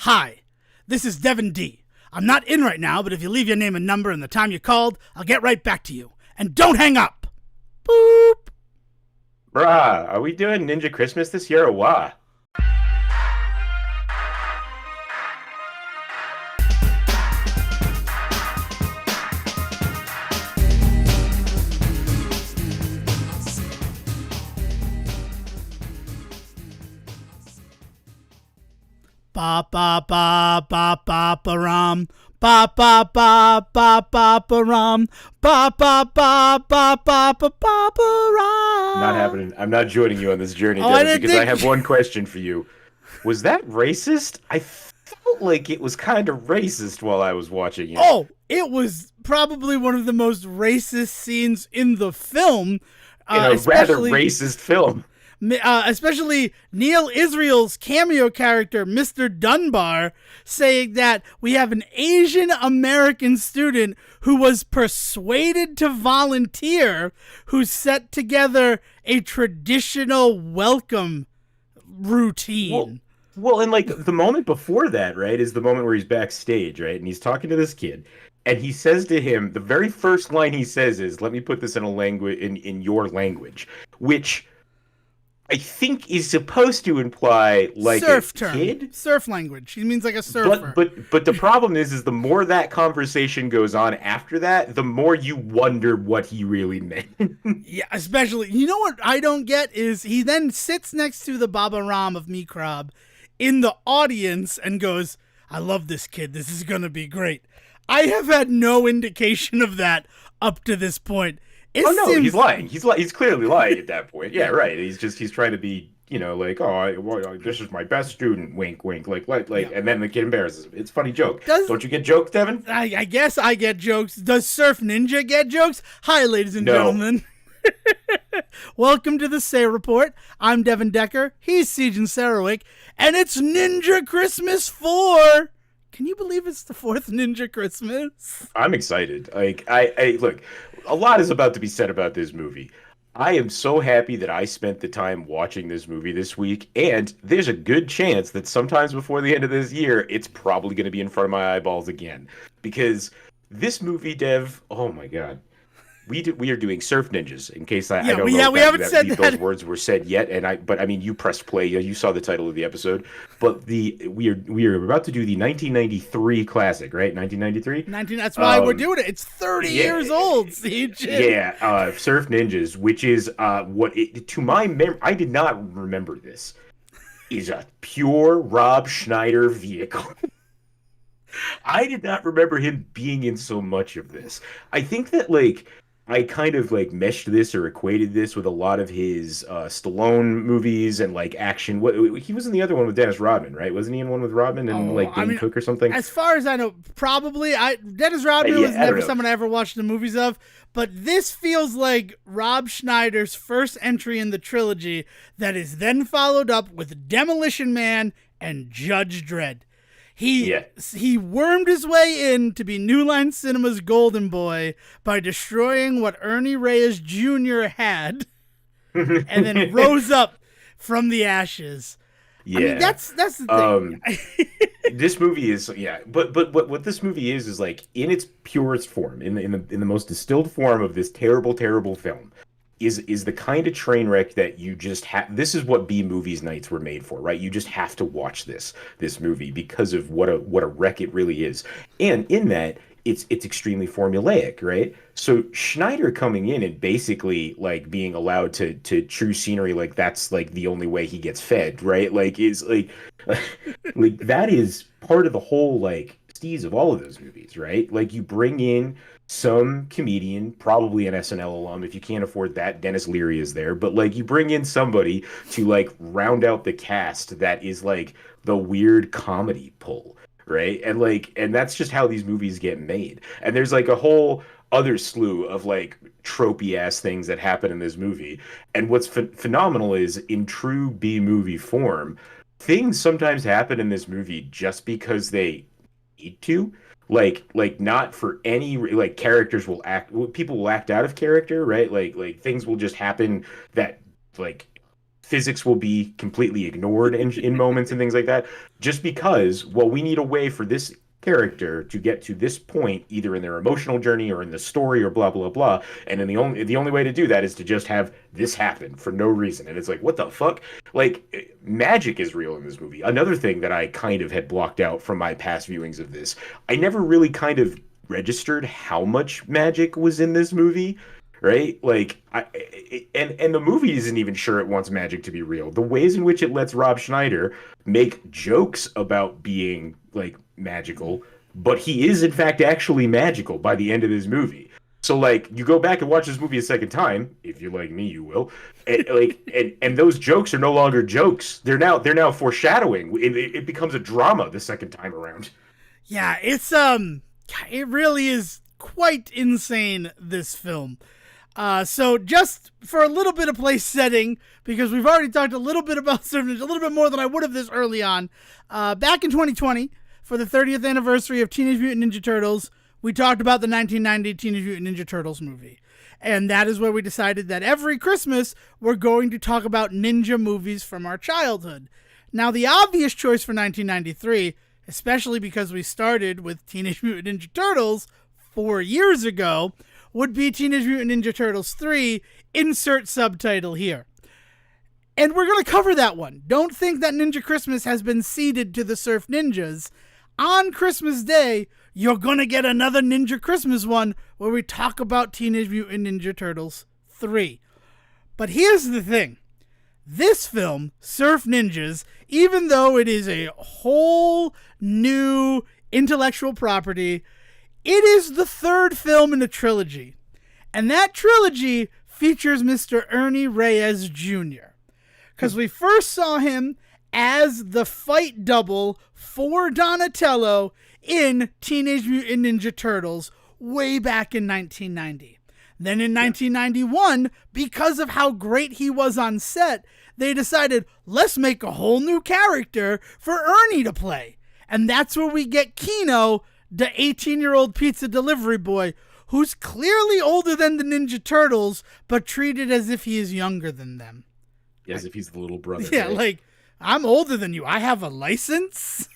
Hi, this is Devin D. I'm not in right now, but if you leave your name and number and the time you called, I'll get right back to you. And don't hang up! Boop! Bruh, are we doing Ninja Christmas this year or what? Ba ba ba ba ba ba rum. Ba ba ba ba ba ba rum. Ba ba ba ba ba ba ba ba Not rum. happening. I'm not joining you on this journey, Oh, I Devin, didn't because I think. have one question for you. Was that racist? I felt like it was kind of racist while I was watching it. Oh, it was probably one of the most racist scenes in the film, In a rather especially racist film. especially Neil Israel's cameo character, Mr. Dunbar, saying that we have an Asian American student who was persuaded to volunteer, who set together a traditional welcome Well, routine. well, and like the moment before that, right, is the moment where he's backstage, right, and he's talking to this kid, and he says to him, the very first line he says is, "Let me put this in a language in your language," which I think is supposed to imply like a Surf term, kid. surf language. He means like a But surfer. but but the problem is the more that conversation goes on after that, the more you wonder what he really meant. Yeah, especially, you know what I don't get is he then sits next to the Baba Ram of Mikrab in the audience and goes, I love this kid. This is going to be great. I have had no indication of that up to this point. It Oh no, he's seems, lying. He's clearly lying at that point. Yeah, yeah, right. He's trying to be, like, oh, this is my best student. Wink, wink. yeah. And then the kid embarrasses him. It's a funny joke. Does, Don't you get jokes, Devin? I guess I get jokes. Does Surf Ninja get jokes? Hi, ladies and No. gentlemen. Welcome to the Say Report. I'm Devin Decker. He's Siegen Sarowick. And it's Ninja Christmas 4. Can you believe it's the fourth Ninja Christmas? I'm excited. Like I look, a lot is about to be said about this movie. I am so happy that I spent the time watching this movie this week, and there's a good chance that sometimes before the end of this year, it's probably going to be in front of my eyeballs again. Because this movie, Dev, oh my God. We are doing Surf Ninjas, in case I Yeah, don't we, know yeah, if we haven't said those that. words were said yet, but I mean you pressed play, you saw the title of the episode, but the we are about to do the 1993 classic, right? 1993. 19, that's why we're doing it. It's 30 Yeah, years old, Siege. yeah, Surf Ninjas, which is to my memory, I did not remember this, is a pure Rob Schneider vehicle. I did not remember him being in so much of this. I think that like I kind of like meshed this or equated this with a lot of his Stallone movies and like action. What he was in the other one with Dennis Rodman, right? Wasn't he in one with Rodman and Oh, like I Dane mean, Cook or something? as far as I know, probably. Dennis Rodman was Yeah, I don't never know. someone I ever watched the movies of, but this feels like Rob Schneider's first entry in the trilogy that is then followed up with Demolition Man and Judge Dredd. He Yeah. he wormed his way in to be New Line Cinema's golden boy by destroying what Ernie Reyes Jr. had, and then rose up from the ashes. I mean, Yeah. that's the Um, thing. this movie is yeah, but what this movie is like in its purest form, in the most distilled form of this terrible, terrible film, is the kind of train wreck that you just have. This is what B movies nights were made for, right? You just have to watch this movie because of what a wreck it really is, and in that. It's extremely formulaic, right? So Schneider coming in and basically like being allowed to true scenery, like that's like the only way he gets fed, right? Like is like like that is part of the whole like steez of all of those movies, right? Like you bring in some comedian, probably an SNL alum. If you can't afford that, Dennis Leary is there. But like you bring in somebody to like round out the cast that is like the weird comedy pull, right? And that's just how these movies get made. And there's like a whole other slew of like tropey ass things that happen in this movie. And what's phenomenal is in true B movie form, things sometimes happen in this movie just because they need to. Like not for any like characters will people will act out of character, right? Like things will just happen that like physics will be completely ignored in moments and things like that, just because, well, we need a way for this character to get to this point, either in their emotional journey or in the story or blah blah blah. And then the only way to do that is to just have this happen for no reason. And it's like, what the fuck? Like, magic is real in this movie. Another thing that I kind of had blocked out from my past viewings of this, I never really kind of registered how much magic was in this movie, right? Like, and the movie isn't even sure it wants magic to be real. The ways in which it lets Rob Schneider make jokes about being like magical, but he is in fact actually magical by the end of this movie. So like, you go back and watch this movie a second time, if you're like me, you will. And those jokes are no longer jokes. They're now foreshadowing. It becomes a drama the second time around. Yeah, it really is quite insane, this film. So just for a little bit of place setting, because we've already talked a little bit about Surf Ninja, a little bit more than I would have this early on. Back in 2020, for the 30th anniversary of Teenage Mutant Ninja Turtles, we talked about the 1990 Teenage Mutant Ninja Turtles movie. And that is where we decided that every Christmas, we're going to talk about ninja movies from our childhood. Now, the obvious choice for 1993, especially because we started with Teenage Mutant Ninja Turtles 4 years ago, would be Teenage Mutant Ninja Turtles 3, insert subtitle here. And we're going to cover that one. Don't think that Ninja Christmas has been ceded to the Surf Ninjas. On Christmas Day, you're going to get another Ninja Christmas one where we talk about Teenage Mutant Ninja Turtles 3. But here's the thing. This film, Surf Ninjas, even though it is a whole new intellectual property, it is the third film in a trilogy. And that trilogy features Mr. Ernie Reyes Jr. Because we first saw him as the fight double for Donatello in Teenage Mutant Ninja Turtles way back in 1990. Then in 1991, because of how great he was on set, they decided, let's make a whole new character for Ernie to play. And that's where we get Keno, the 18-year-old pizza delivery boy, who's clearly older than the Ninja Turtles, but treated as if he is younger than them. As if he's the little brother. Yeah, right? like, I'm older than you. I have a license.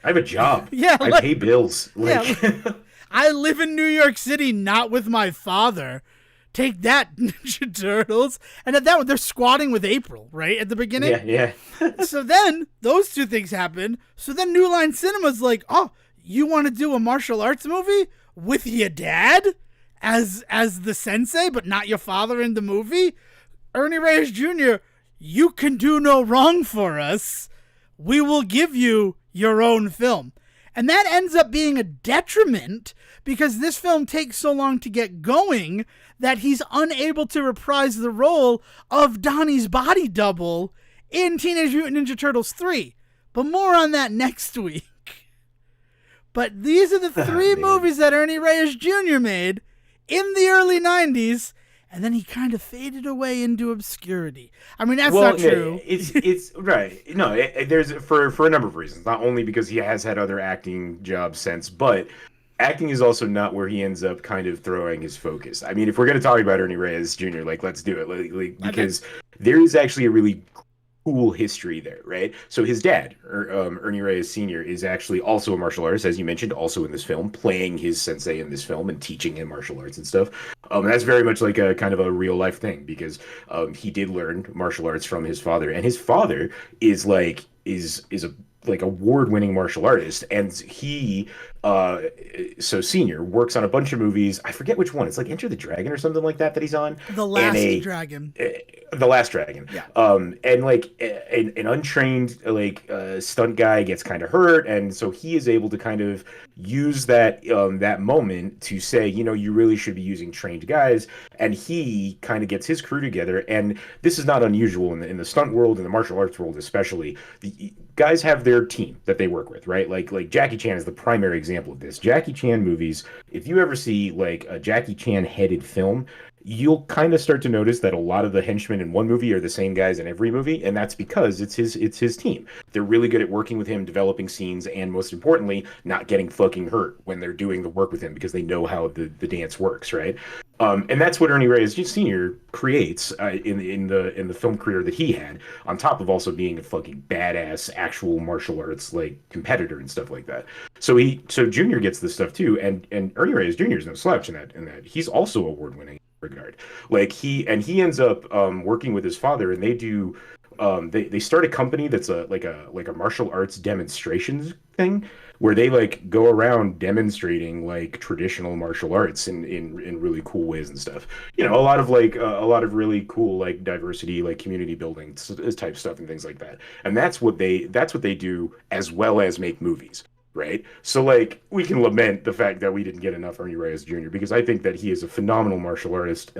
I have a job. Yeah, I pay bills. Like, yeah, I live in New York City, not with my father. Take that, Ninja Turtles. And at that one, they're squatting with April, right? At the beginning? yeah. So then, those two things happen. So then New Line Cinema's like, oh, you want to do a martial arts movie with your dad as the sensei, but not your father in the movie? Ernie Reyes Jr., you can do no wrong for us. We will give you your own film. And that ends up being a detriment because this film takes so long to get going that he's unable to reprise the role of Donnie's body double in Teenage Mutant Ninja Turtles 3. But more on that next week. But these are the three movies that Ernie Reyes Jr. made in the early 90s. And then he kind of faded away into obscurity. I mean, that's not true. It's right. No, there's for a number of reasons. Not only because he has had other acting jobs since, but acting is also not where he ends up kind of throwing his focus. I mean, if we're going to talk about Ernie Reyes Jr., like, let's do it. Like, because there is actually a really cool history there, right? So his dad, Ernie Reyes Sr., is actually also a martial artist, as you mentioned, also in this film, playing his sensei in this film and teaching him martial arts and stuff. And that's very much like a kind of a real life thing because he did learn martial arts from his father, and his father is a award-winning martial artist, and he so Senior works on a bunch of movies. I forget which one. It's like Enter the Dragon or something like that he's on. The Last Dragon. The Last Dragon. Yeah. And like an untrained stunt guy gets kind of hurt, and so he is able to kind of use that moment to say, you really should be using trained guys, and he kind of gets his crew together. And this is not unusual in the stunt world, in the martial arts world especially. The guys have their team that they work with, right? Like Jackie Chan is the primary example of this. Jackie Chan movies, if you ever see like a Jackie Chan headed film, you'll kind of start to notice that a lot of the henchmen in one movie are the same guys in every movie, and that's because it's his team. They're really good at working with him, developing scenes, and most importantly, not getting fucking hurt when they're doing the work with him because they know how the dance works, right? And that's what Ernie Reyes Sr. creates in the film career that he had, on top of also being a fucking badass actual martial arts like competitor and stuff like that. So Junior gets this stuff too, and Ernie Reyes Jr. is no slouch in that he's also award winning in that regard. Like he ends up working with his father, and they do they start a company that's a martial arts demonstrations thing where they like go around demonstrating like traditional martial arts in really cool ways and stuff. A lot of really cool like diversity, like community building type stuff and things like that. And that's what they do, as well as make movies. Right. So like we can lament the fact that we didn't get enough Ernie Reyes Jr. because I think that he is a phenomenal martial artist.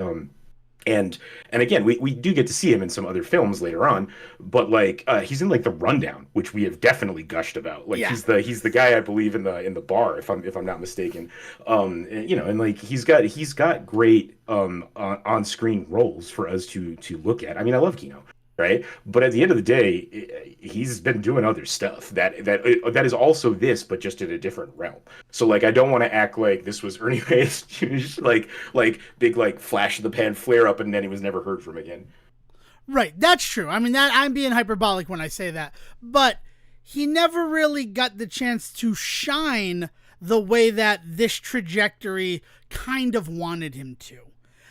And again, we do get to see him in some other films later on, but like he's in like The Rundown, which we have definitely gushed about. Like Yeah. he's the guy, I believe, in the bar, if I'm not mistaken. And like he's got great on-screen roles for us to look at. I mean, I love Kino, right? But at the end of the day, he's been doing other stuff that is also this, but just in a different realm. So like, I don't want to act like this was Ernie Reyes Jr.'s like big like flash of the pan flare up, and then he was never heard from again. Right, that's true. I mean, that I'm being hyperbolic when I say that, but he never really got the chance to shine the way that this trajectory kind of wanted him to.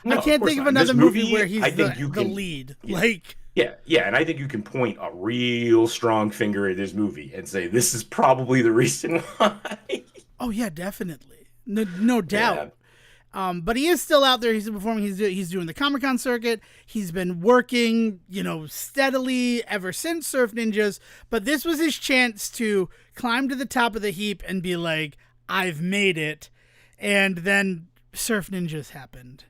No, I can't course think of not. another This movie where he's I think the lead. Yeah. Like, Yeah, and I think you can point a real strong finger at this movie and say this is probably the reason why. oh yeah, definitely, no doubt. Yeah. But he is still out there. He's performing. He's doing the Comic-Con circuit. He's been working, steadily ever since Surf Ninjas. But this was his chance to climb to the top of the heap and be like, I've made it. And then Surf Ninjas happened.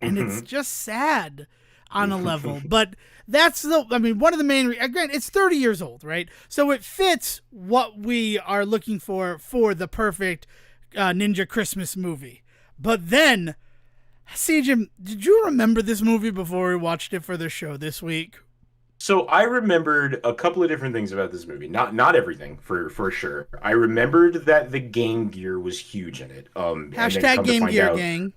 And it's just sad on a level. But that's one of the main, again, it's 30 years old, right? So it fits what we are looking for the perfect Ninja Christmas movie. But then, Jim, did you remember this movie before we watched it for the show this week? So I remembered a couple of different things about this movie. Not everything, for sure. I remembered that the Game Gear was huge in it. Hashtag Game Gear Gang.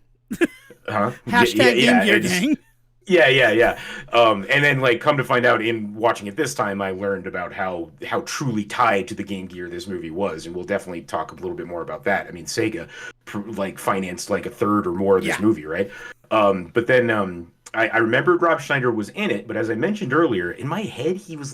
Huh? Hashtag Game Gear Gang. Yeah. And then like come to find out in watching it this time, I learned about how truly tied to the Game Gear this movie was, and we'll definitely talk a little bit more about that. I mean, Sega like financed like a third or more of this movie, right? But then I remembered Rob Schneider was in it, but as I mentioned earlier, in my head he was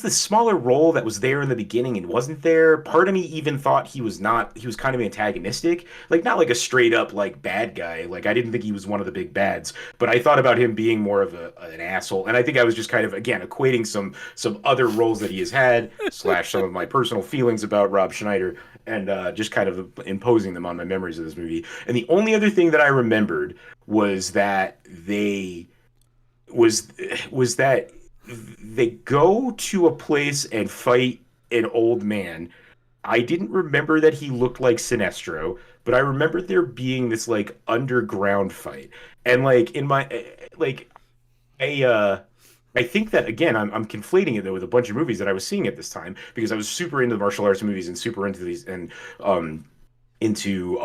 the smaller role that was there in the beginning and wasn't there. Part of me even thought he was kind of antagonistic, like not like a straight up like bad guy. Like I didn't think he was one of the big bads, but I thought about him being more of an asshole. And I think I was just kind of, again, equating some other roles that he has had / some of my personal feelings about Rob Schneider, and just kind of imposing them on my memories of this movie. And the only other thing that I remembered was that they go to a place and fight an old man. I didn't remember that he looked like Sinestro, but I remember there being this like underground fight. And like in my I think that again I'm conflating it though with a bunch of movies that I was seeing at this time, because I was super into the martial arts movies and super into these and into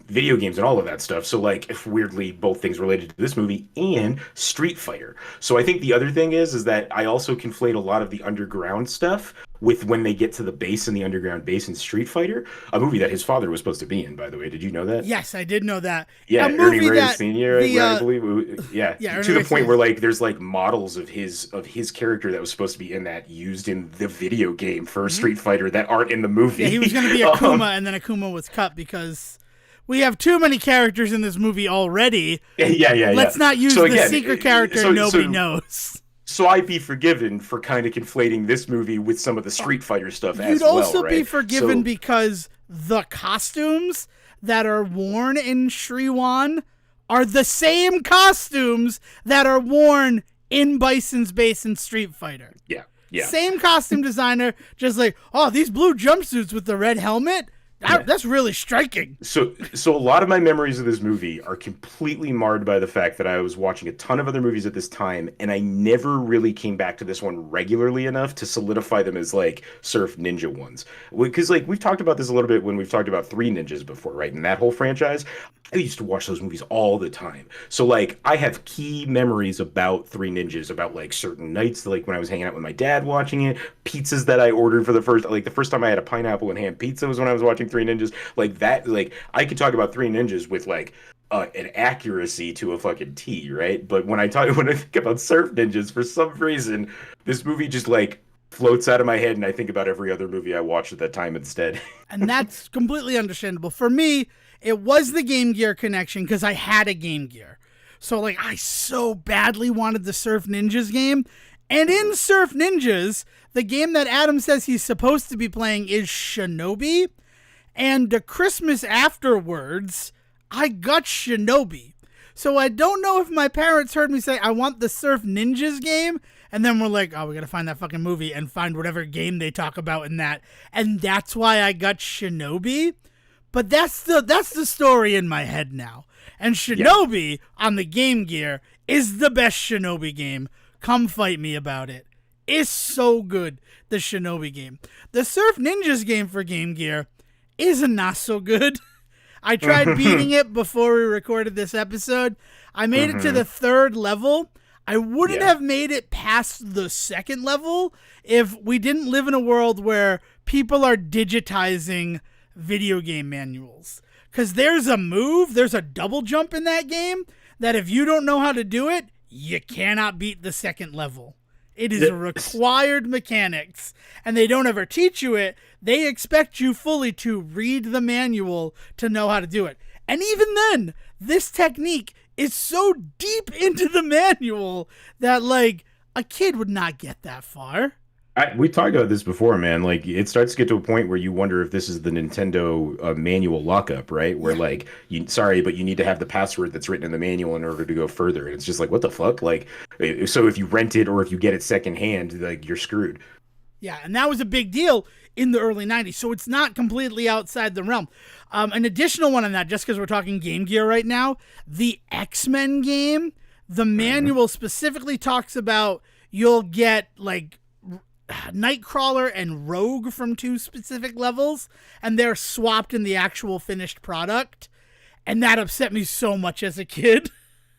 video games and all of that stuff. So like, if weirdly, both things related to this movie and Street Fighter. So I think the other thing is that I also conflate a lot of the underground stuff with when they get to the base in the underground base in Street Fighter, a movie that his father was supposed to be in, by the way. Did you know that? Yes, I did know that. Yeah, Ernie Reyes Sr., I believe. Yeah, to the point where like there's like models of his character that was supposed to be in that used in the video game for Street Fighter that aren't in the movie. Yeah, he was going to be Akuma, and then Akuma was cut because we have too many characters in this movie already. Yeah. Let's not use the secret character nobody knows. So I'd be forgiven for kind of conflating this movie with some of the Street Fighter stuff as well, You'd also right? be forgiven because the costumes that are worn in Sriwan are the same costumes that are worn in Bison's base in Street Fighter. Yeah. Same costume designer, just like, oh, these blue jumpsuits with the red helmet, Yeah. That's really striking. So a lot of my memories of this movie are completely marred by the fact that I was watching a ton of other movies at this time, and I never really came back to this one regularly enough to solidify them as like surf ninja ones. Because like we've talked about this a little bit when we've talked about Three Ninjas before, right? And that whole franchise, I used to watch those movies all the time. So like I have key memories about Three Ninjas, about like certain nights, like when I was hanging out with my dad watching it, pizzas that I ordered for the first time I had a pineapple and ham pizza was when I was watching Three Ninjas. Like that, like I could talk about Three Ninjas with like an accuracy to a fucking T, right? But when I think about Surf Ninjas, for some reason, this movie just like floats out of my head, and I think about every other movie I watched at that time instead. And that's completely understandable. For me, it was the Game Gear connection because I had a Game Gear. So like I so badly wanted the Surf Ninjas game. And in Surf Ninjas, the game that Adam says he's supposed to be playing is Shinobi. And the Christmas afterwards, I got Shinobi. So I don't know if my parents heard me say, I want the Surf Ninjas game. And then we're like, oh, we got to find that fucking movie and find whatever game they talk about in that. And that's why I got Shinobi. But that's the story in my head now. And Shinobi on the Game Gear is the best Shinobi game. Come fight me about it. It's so good, the Shinobi game. The Surf Ninjas game for Game Gear is not so good. I tried beating it before we recorded this episode. I made it to the 3rd level. I wouldn't have made it past the 2nd level if we didn't live in a world where people are digitizing video game manuals. Because there's a double jump in that game that if you don't know how to do it, you cannot beat the 2nd level. It is a required mechanics, and they don't ever teach you it. They expect you fully to read the manual to know how to do it. And even then, this technique is so deep into the manual that, like, a kid would not get that far. We talked about this before, man. Like, it starts to get to a point where you wonder if this is the Nintendo manual lockup, right? Where, like, but you need to have the password that's written in the manual in order to go further. And it's just like, what the fuck? Like, so if you rent it or if you get it secondhand, like, you're screwed. Yeah, and that was a big deal in the early 90s, so it's not completely outside the realm. An additional one on that, just because we're talking Game Gear right now, the X-Men game, the manual specifically talks about you'll get, like, Nightcrawler and Rogue from 2 specific levels, and they're swapped in the actual finished product, and that upset me so much as a kid.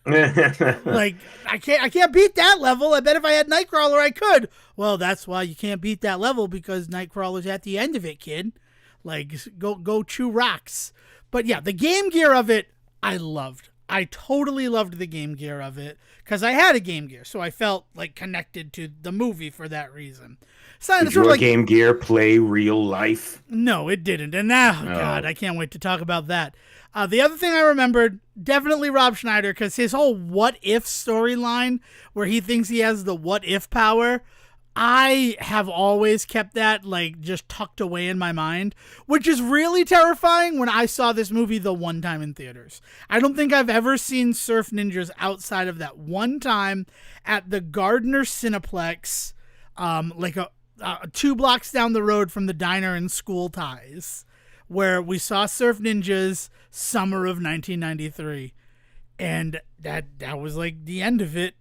Like, I can't beat that level. I bet if I had Nightcrawler I could. Well, that's why you can't beat that level, because Nightcrawler's at the end of it, kid. Like, go chew rocks. But yeah, the Game Gear of it I loved. I totally loved the Game Gear of it because I had a Game Gear, so I felt like connected to the movie for that reason. So, Did your Game Gear play real life? No, it didn't. And now, God, I can't wait to talk about that. The other thing I remembered, definitely Rob Schneider, because his whole what if storyline, where he thinks he has the what if power, I have always kept that like just tucked away in my mind, which is really terrifying when I saw this movie the one time in theaters. I don't think I've ever seen Surf Ninjas outside of that one time at the Gardner Cineplex, like 2 blocks down the road from the diner in School Ties, where we saw Surf Ninjas summer of 1993. And that was like the end of it.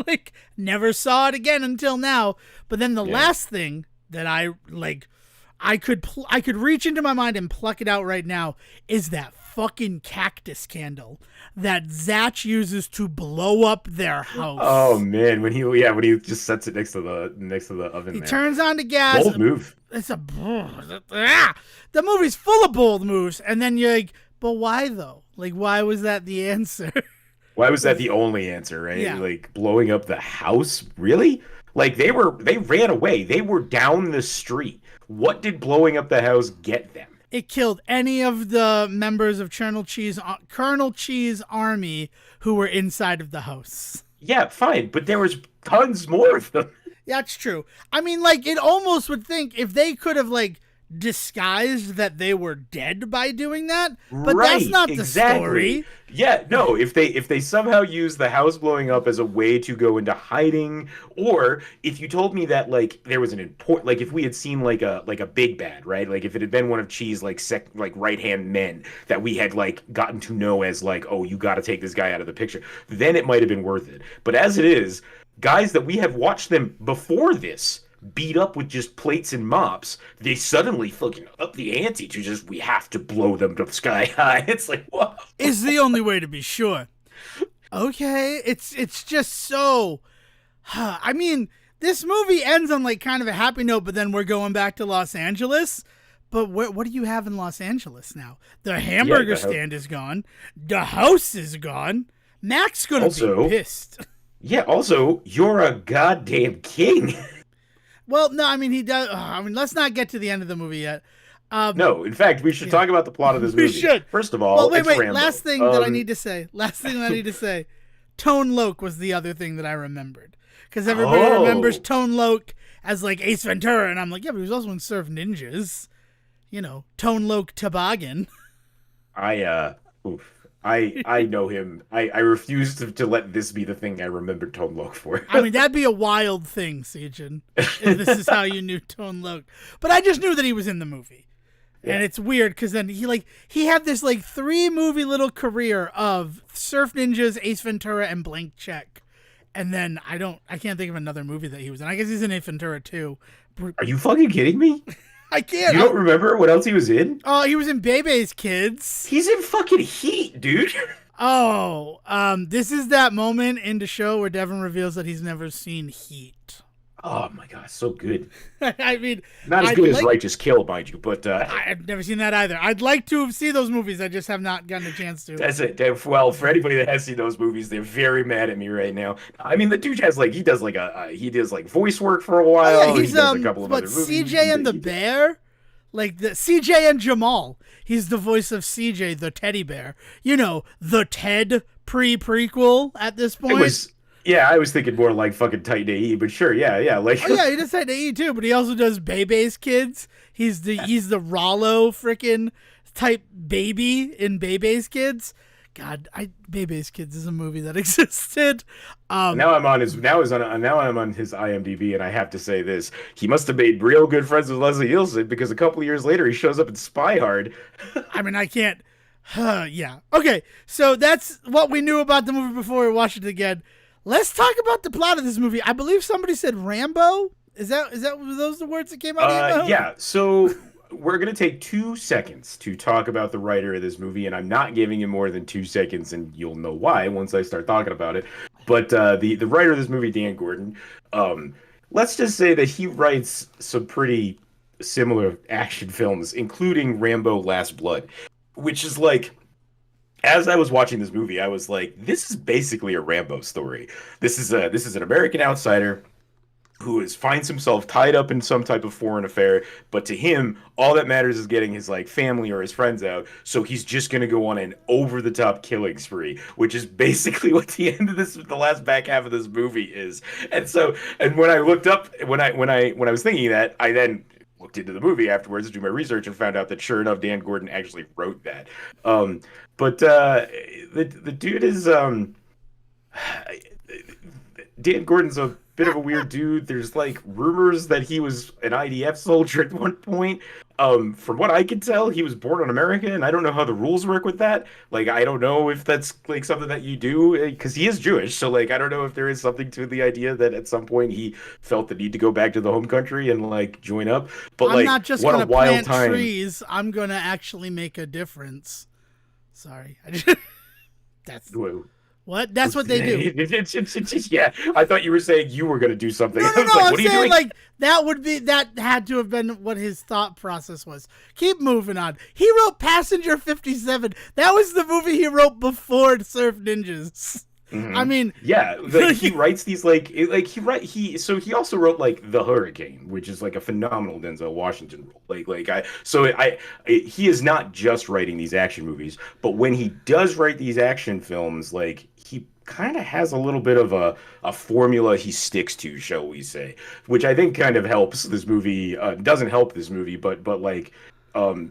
Like, never saw it again until now. But then the last thing that I could reach into my mind and pluck it out right now is that fucking cactus candle that Zatch uses to blow up their house. Oh man, when he just sets it next to the oven. He turns on the gas. Bold move. It's the movie's full of bold moves, and then you're like, but why though? Like, why was that the answer? Why was that the only answer, right? Yeah. Like, blowing up the house? Really? Like, they ran away. They were down the street. What did blowing up the house get them? It killed any of the members of Colonel Chee's army who were inside of the house. Yeah, fine, but there was tons more of them. That's true. I mean, like, it almost would think if they could have, like, disguised that they were dead by doing that, but that's Right, not the exactly. story. Yeah, no, if they somehow use the house blowing up as a way to go into hiding, or if you told me that like there was an important, like if we had seen like a big bad, right? Like if it had been one of Chi's like right-hand men that we had like gotten to know as like, oh, you got to take this guy out of the picture, then it might have been worth it. But as it is, guys that we have watched them before this beat up with just plates and mops, they suddenly fucking up the ante to just we have to blow them to the sky high. It's like, whoa. Is the only way to be sure. Okay, it's just so. I mean, this movie ends on like kind of a happy note, but then we're going back to Los Angeles. But what do you have in Los Angeles now? The hamburger stand is gone. The house is gone. Mac's gonna be pissed. Yeah. Also, you're a goddamn king. Well, no, I mean he does. I mean, let's not get to the end of the movie yet. No, in fact, we should talk about the plot of this movie. We should. First of all, well, wait, it's wait. Rambo. Last thing that I need to say. Last thing that I need to say. Tone Loc was the other thing that I remembered, because everybody remembers Tone Loc as like Ace Ventura, and I'm like, yeah, but he was also in Surf Ninjas. You know, Tone Loc Toboggan. I know him. I refuse to let this be the thing I remember Tone Loc for. I mean, that'd be a wild thing, Sejin, if this is how you knew Tone Loc. But I just knew that he was in the movie. Yeah. And it's weird because then he had this like 3-movie little career of Surf Ninjas, Ace Ventura, and Blank Check. And then I can't think of another movie that he was in. I guess he's in Ace Ventura too. Are you fucking kidding me? I can't. You don't remember what else he was in? Oh, he was in Bebe's Kids. He's in fucking Heat, dude. Oh, this is that moment in the show where Devin reveals that he's never seen Heat. Oh my god, so good. I mean, not as good as Righteous Kill, mind you, but I've never seen that either. I'd like to see those movies. I just have not gotten a chance to. That's it. Well, for anybody that has seen those movies, they're very mad at me right now. I mean, the dude has like he does like voice work for a while. Oh, yeah, he's he does a couple of other movies. CJ and the Bear, like the CJ and Jamal. He's the voice of CJ, the teddy bear. You know, the Ted prequel at this point. Yeah, I was thinking more like fucking Titan AE, but sure, yeah, like. Oh yeah, he does Titan AE too, but he also does Bebe's Kids. He's the Rollo frickin' type baby in Bebe's Kids. God, Bebe's Kids is a movie that existed. Now I'm on his IMDb, and I have to say this: he must have made real good friends with Leslie Nielsen, because a couple of years later he shows up in Spy Hard. I mean, I can't. Yeah. Okay, so that's what we knew about the movie before we watched it again. Let's talk about the plot of this movie. I believe somebody said Rambo. Were those the words that came out of your mouth? Yeah. So we're gonna take 2 seconds to talk about the writer of this movie, and I'm not giving you more than 2 seconds, and you'll know why once I start talking about it. But the writer of this movie, Dan Gordon, let's just say that he writes some pretty similar action films, including Rambo: Last Blood, which is like. As I was watching this movie, I was like, this is basically a Rambo story. This is an American outsider who finds himself tied up in some type of foreign affair, but to him, all that matters is getting his like family or his friends out. So he's just gonna go on an over-the-top killing spree, which is basically what the end of the last back half of this movie is. And when I looked up, when I was thinking that, I then looked into the movie afterwards to do my research and found out that sure enough, Dan Gordon actually wrote that. But the dude is Dan Gordon's a bit of a weird dude. There's like rumors that he was an IDF soldier at one point. From what I can tell, he was born in America, and I don't know how the rules work with that. Like, I don't know if that's like something that you do, because he is Jewish. So like, I don't know if there is something to the idea that at some point he felt the need to go back to the home country and like join up. But I'm like, not just what gonna a wild plant time. trees. I'm gonna actually make a difference. Sorry, that's what. That's what they do. Yeah, I thought you were saying you were going to do something. No, I was like, I'm what are you saying doing? like that had to have been what his thought process was. Keep moving on. He wrote Passenger 57. That was the movie he wrote before Surf Ninjas. Mm-hmm. I mean, yeah, he writes these he also wrote like The Hurricane, which is like a phenomenal Denzel Washington role. He is not just writing these action movies, but when he does write these action films, like kind of has a little bit of a formula he sticks to, shall we say, which I think kind of helps this movie. Doesn't help this movie, but like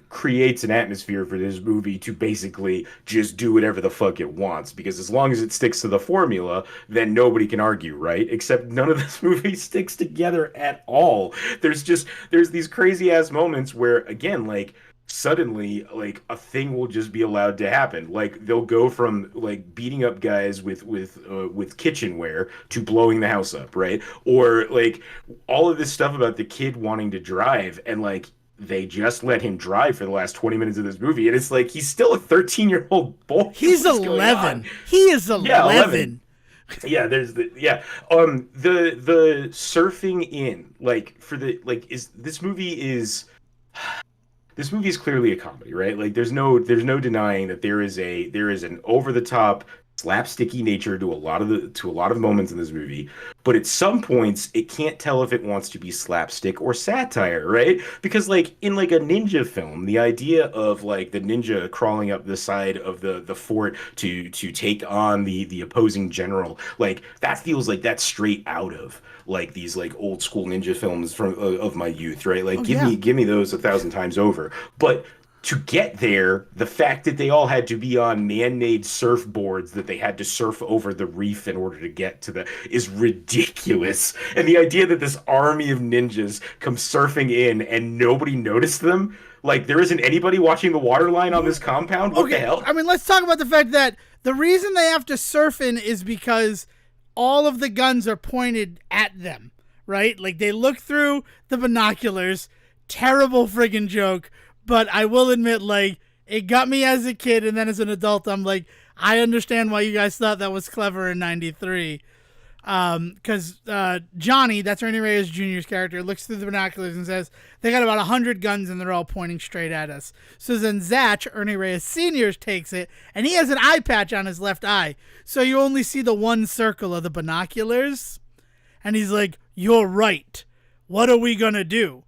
creates an atmosphere for this movie to basically just do whatever the fuck it wants. Because as long as it sticks to the formula, then nobody can argue, right? Except none of this movie sticks together at all. There's these crazy ass moments where again, like suddenly like a thing will just be allowed to happen. Like they'll go from like beating up guys with kitchenware to blowing the house up, right? Or like all of this stuff about the kid wanting to drive, and like they just let him drive for the last 20 minutes of this movie, and it's like he's still a 13-year-old boy. He's What's going 11. on? He is Yeah, 11. 11. Yeah, there's the yeah. The surfing in like for the like is this movie is clearly a comedy, right? Like there's no denying that there is an over the top slapsticky nature to a lot of moments in this movie. But at some points it can't tell if it wants to be slapstick or satire, right? Because like in like a ninja film, the idea of like the ninja crawling up the side of the fort to take on the opposing general, like that feels like that's straight out of like these like old school ninja films from of my youth, right? Like Oh yeah. give me those 1,000 times over. But to get there, the fact that they all had to be on man-made surfboards that they had to surf over the reef in order to get to the is ridiculous. And the idea that this army of ninjas come surfing in and nobody noticed them, like there isn't anybody watching the water line on this compound. What the Okay, hell? I mean, let's talk about the fact that the reason they have to surf in is because all of the guns are pointed at them, right? Like they look through the binoculars. Terrible friggin' joke, but I will admit, like, it got me as a kid, and then as an adult, I'm like, I understand why you guys thought that was clever in '93. Because Johnny, that's Ernie Reyes Jr.'s character, looks through the binoculars and says, they got about 100 guns and they're all pointing straight at us. So then Zach, Ernie Reyes Sr., takes it, and he has an eye patch on his left eye. So you only see the one circle of the binoculars. And he's like, you're right. What are we going to do?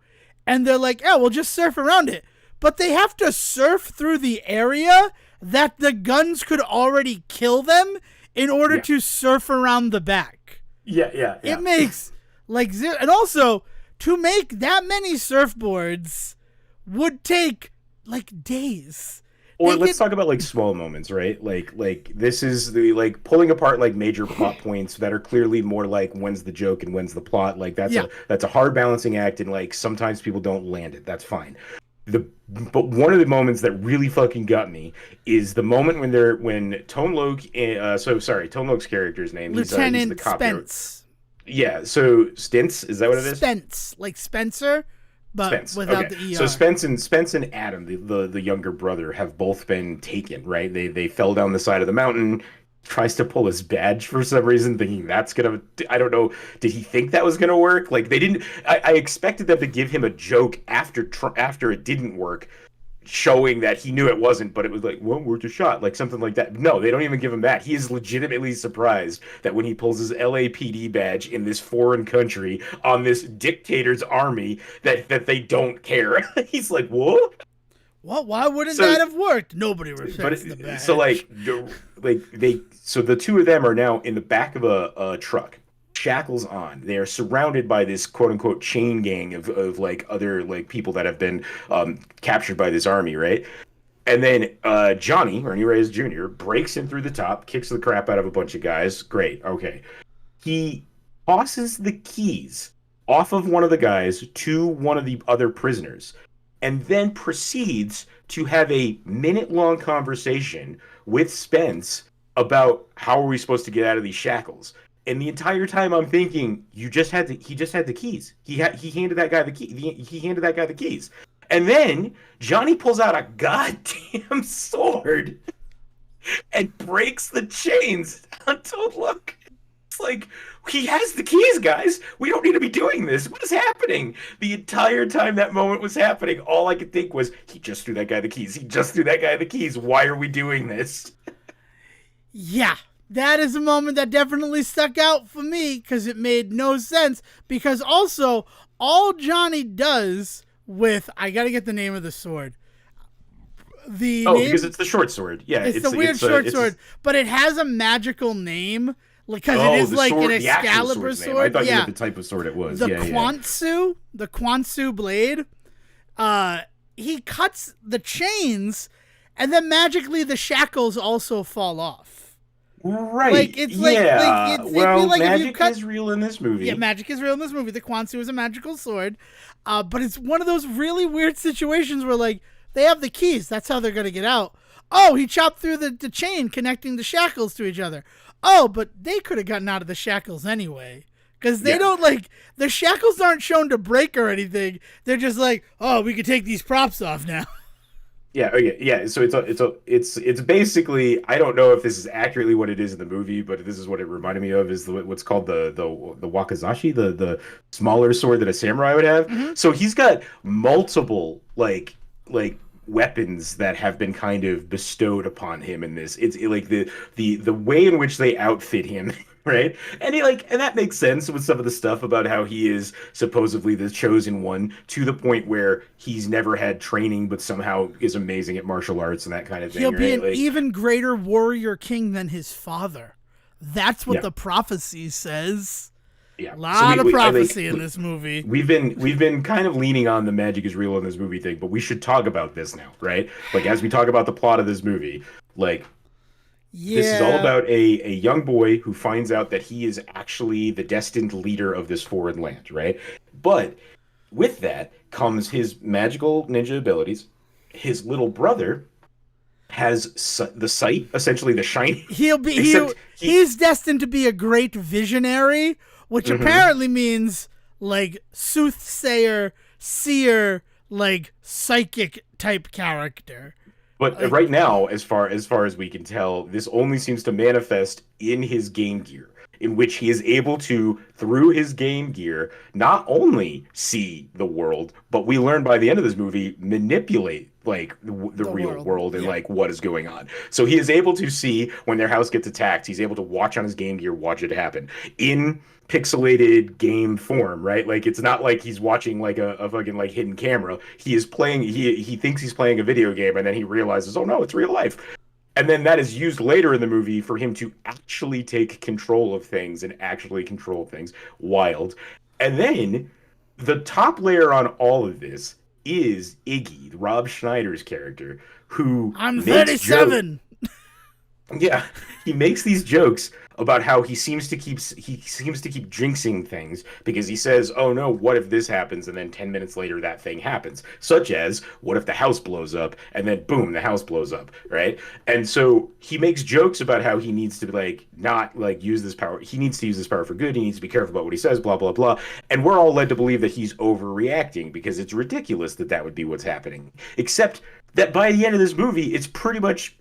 And they're like, yeah, we'll just surf around it. But they have to surf through the area that the guns could already kill them in order to surf around the back. Yeah. It makes like zero. And also, to make that many surfboards would take like days. Or let's talk about like small moments, right? Like this is the like pulling apart like major plot points that are clearly more like when's the joke and when's the plot. Like that's a hard balancing act, and like sometimes people don't land it. That's fine. But one of the moments that really fucking got me is the moment when Tone Loc Tone Loc's character's name, Lieutenant he's the cop Spence. Yeah, so Stintz, is that what it is? Spence, like Spencer, but Spence. without Okay. the ER. So Spence and Adam, the younger brother, have both been taken, right? They fell down the side of the mountain. Tries to pull his badge for some reason, thinking that's gonna. I don't know. Did he think that was gonna work? Like they didn't. I expected them to give him a joke after it didn't work, showing that he knew it wasn't, but it was like, well, we're just shot, like something like that. No, they don't even give him that. He is legitimately surprised that when he pulls his LAPD badge in this foreign country on this dictator's army, that they don't care. He's like, whoa. Well, why wouldn't that have worked? Nobody respects the badge. So so the two of them are now in the back of a truck, shackles on. They are surrounded by this quote unquote chain gang of like other like people that have been captured by this army, right? And then Johnny, Ernie Reyes Jr., breaks in through the top, kicks the crap out of a bunch of guys. Great, okay. He tosses the keys off of one of the guys to one of the other prisoners, and then proceeds to have a minute-long conversation with Spence about how are we supposed to get out of these shackles. And the entire time I'm thinking, he just had the keys. He handed that guy the key. He handed that guy the keys. And then Johnny pulls out a goddamn sword and breaks the chains on Toad Look. It's like, he has the keys, guys. We don't need to be doing this. What is happening? The entire time that moment was happening, all I could think was, he just threw that guy the keys. He just threw that guy the keys. Why are we doing this? Yeah, that is a moment that definitely stuck out for me because it made no sense. Because also, all Johnny does with, I got to get the name of the sword. The Oh, name, because it's the short sword. Yeah, it's the weird short sword, but it has a magical name because it oh, is the like sword, an the actual Excalibur sword's name. I sword. thought you Yeah, meant the type of sword it was. the Yeah, yeah. Quan Su blade. Uh, he cuts the chains, and then magically the shackles also fall off. Right. Like it's like Yeah. it'd be Well, like if you magic cut. is real in this Yeah, movie. magic is real in this movie. The Quan Su is a magical sword, but it's one of those really weird situations where like they have the keys. That's how they're gonna get out. Oh, he chopped through the chain connecting the shackles to each other. Oh, but they could have gotten out of the shackles anyway. Because they Yeah. don't like the shackles aren't shown to break or anything. They're just like, oh, we could take these props off now. Yeah, okay, yeah. So it's basically, I don't know if this is accurately what it is in the movie, but this is what it reminded me of, is what's called the wakizashi, the smaller sword that a samurai would have. Mm-hmm. So he's got multiple like weapons that have been kind of bestowed upon him in this. Like the way in which they outfit him. Right. And that makes sense with some of the stuff about how he is supposedly the chosen one, to the point where he's never had training but somehow is amazing at martial arts and that kind of He'll thing, be right? an Like, even greater warrior king than his father. That's what yeah, the prophecy says. yeah. A So lot of prophecy in this movie. we've been kind of leaning on the magic is real in this movie thing, but we should talk about this now, right? Like, as we talk about the plot of this movie, like, this is all Yeah. about a young boy who finds out that he is actually the destined leader of this foreign land, right? But with that comes his magical ninja abilities. His little brother has the sight, essentially the shiny, except he. He's destined to be a great visionary, which Mhm. apparently means like soothsayer, seer, like psychic type character. But Like right now, as far as we can tell, this only seems to manifest in his game gear, in which he is able to, through his game gear, not only see the world, but we learn by the end of this movie, manipulate like the the real world. world and Yeah. like what is going on. So he is able to see when their house gets attacked. He's able to watch on his game gear, watch it happen in pixelated game form, right? Like, it's not like he's watching like a fucking like hidden camera. He is playing, he thinks he's playing a video game, and then he realizes, oh no, it's real life. And then that is used later in the movie for him to actually take control of things and actually control things. Wild. And then the top layer on all of this is Iggy, Rob Schneider's character, who I'm makes jokes. 37. Yeah, he makes these jokes about how he seems to keep jinxing things, because he says, "Oh no, what if this happens?" And then 10 minutes later that thing happens. Such as, what if the house blows up, and then boom, the house blows up, right? And so he makes jokes about how he needs to like not like use this power. He needs to use this power for good. He needs to be careful about what he says, blah blah blah. And we're all led to believe that he's overreacting, because it's ridiculous that that would be what's happening. Except that by the end of this movie, it's pretty much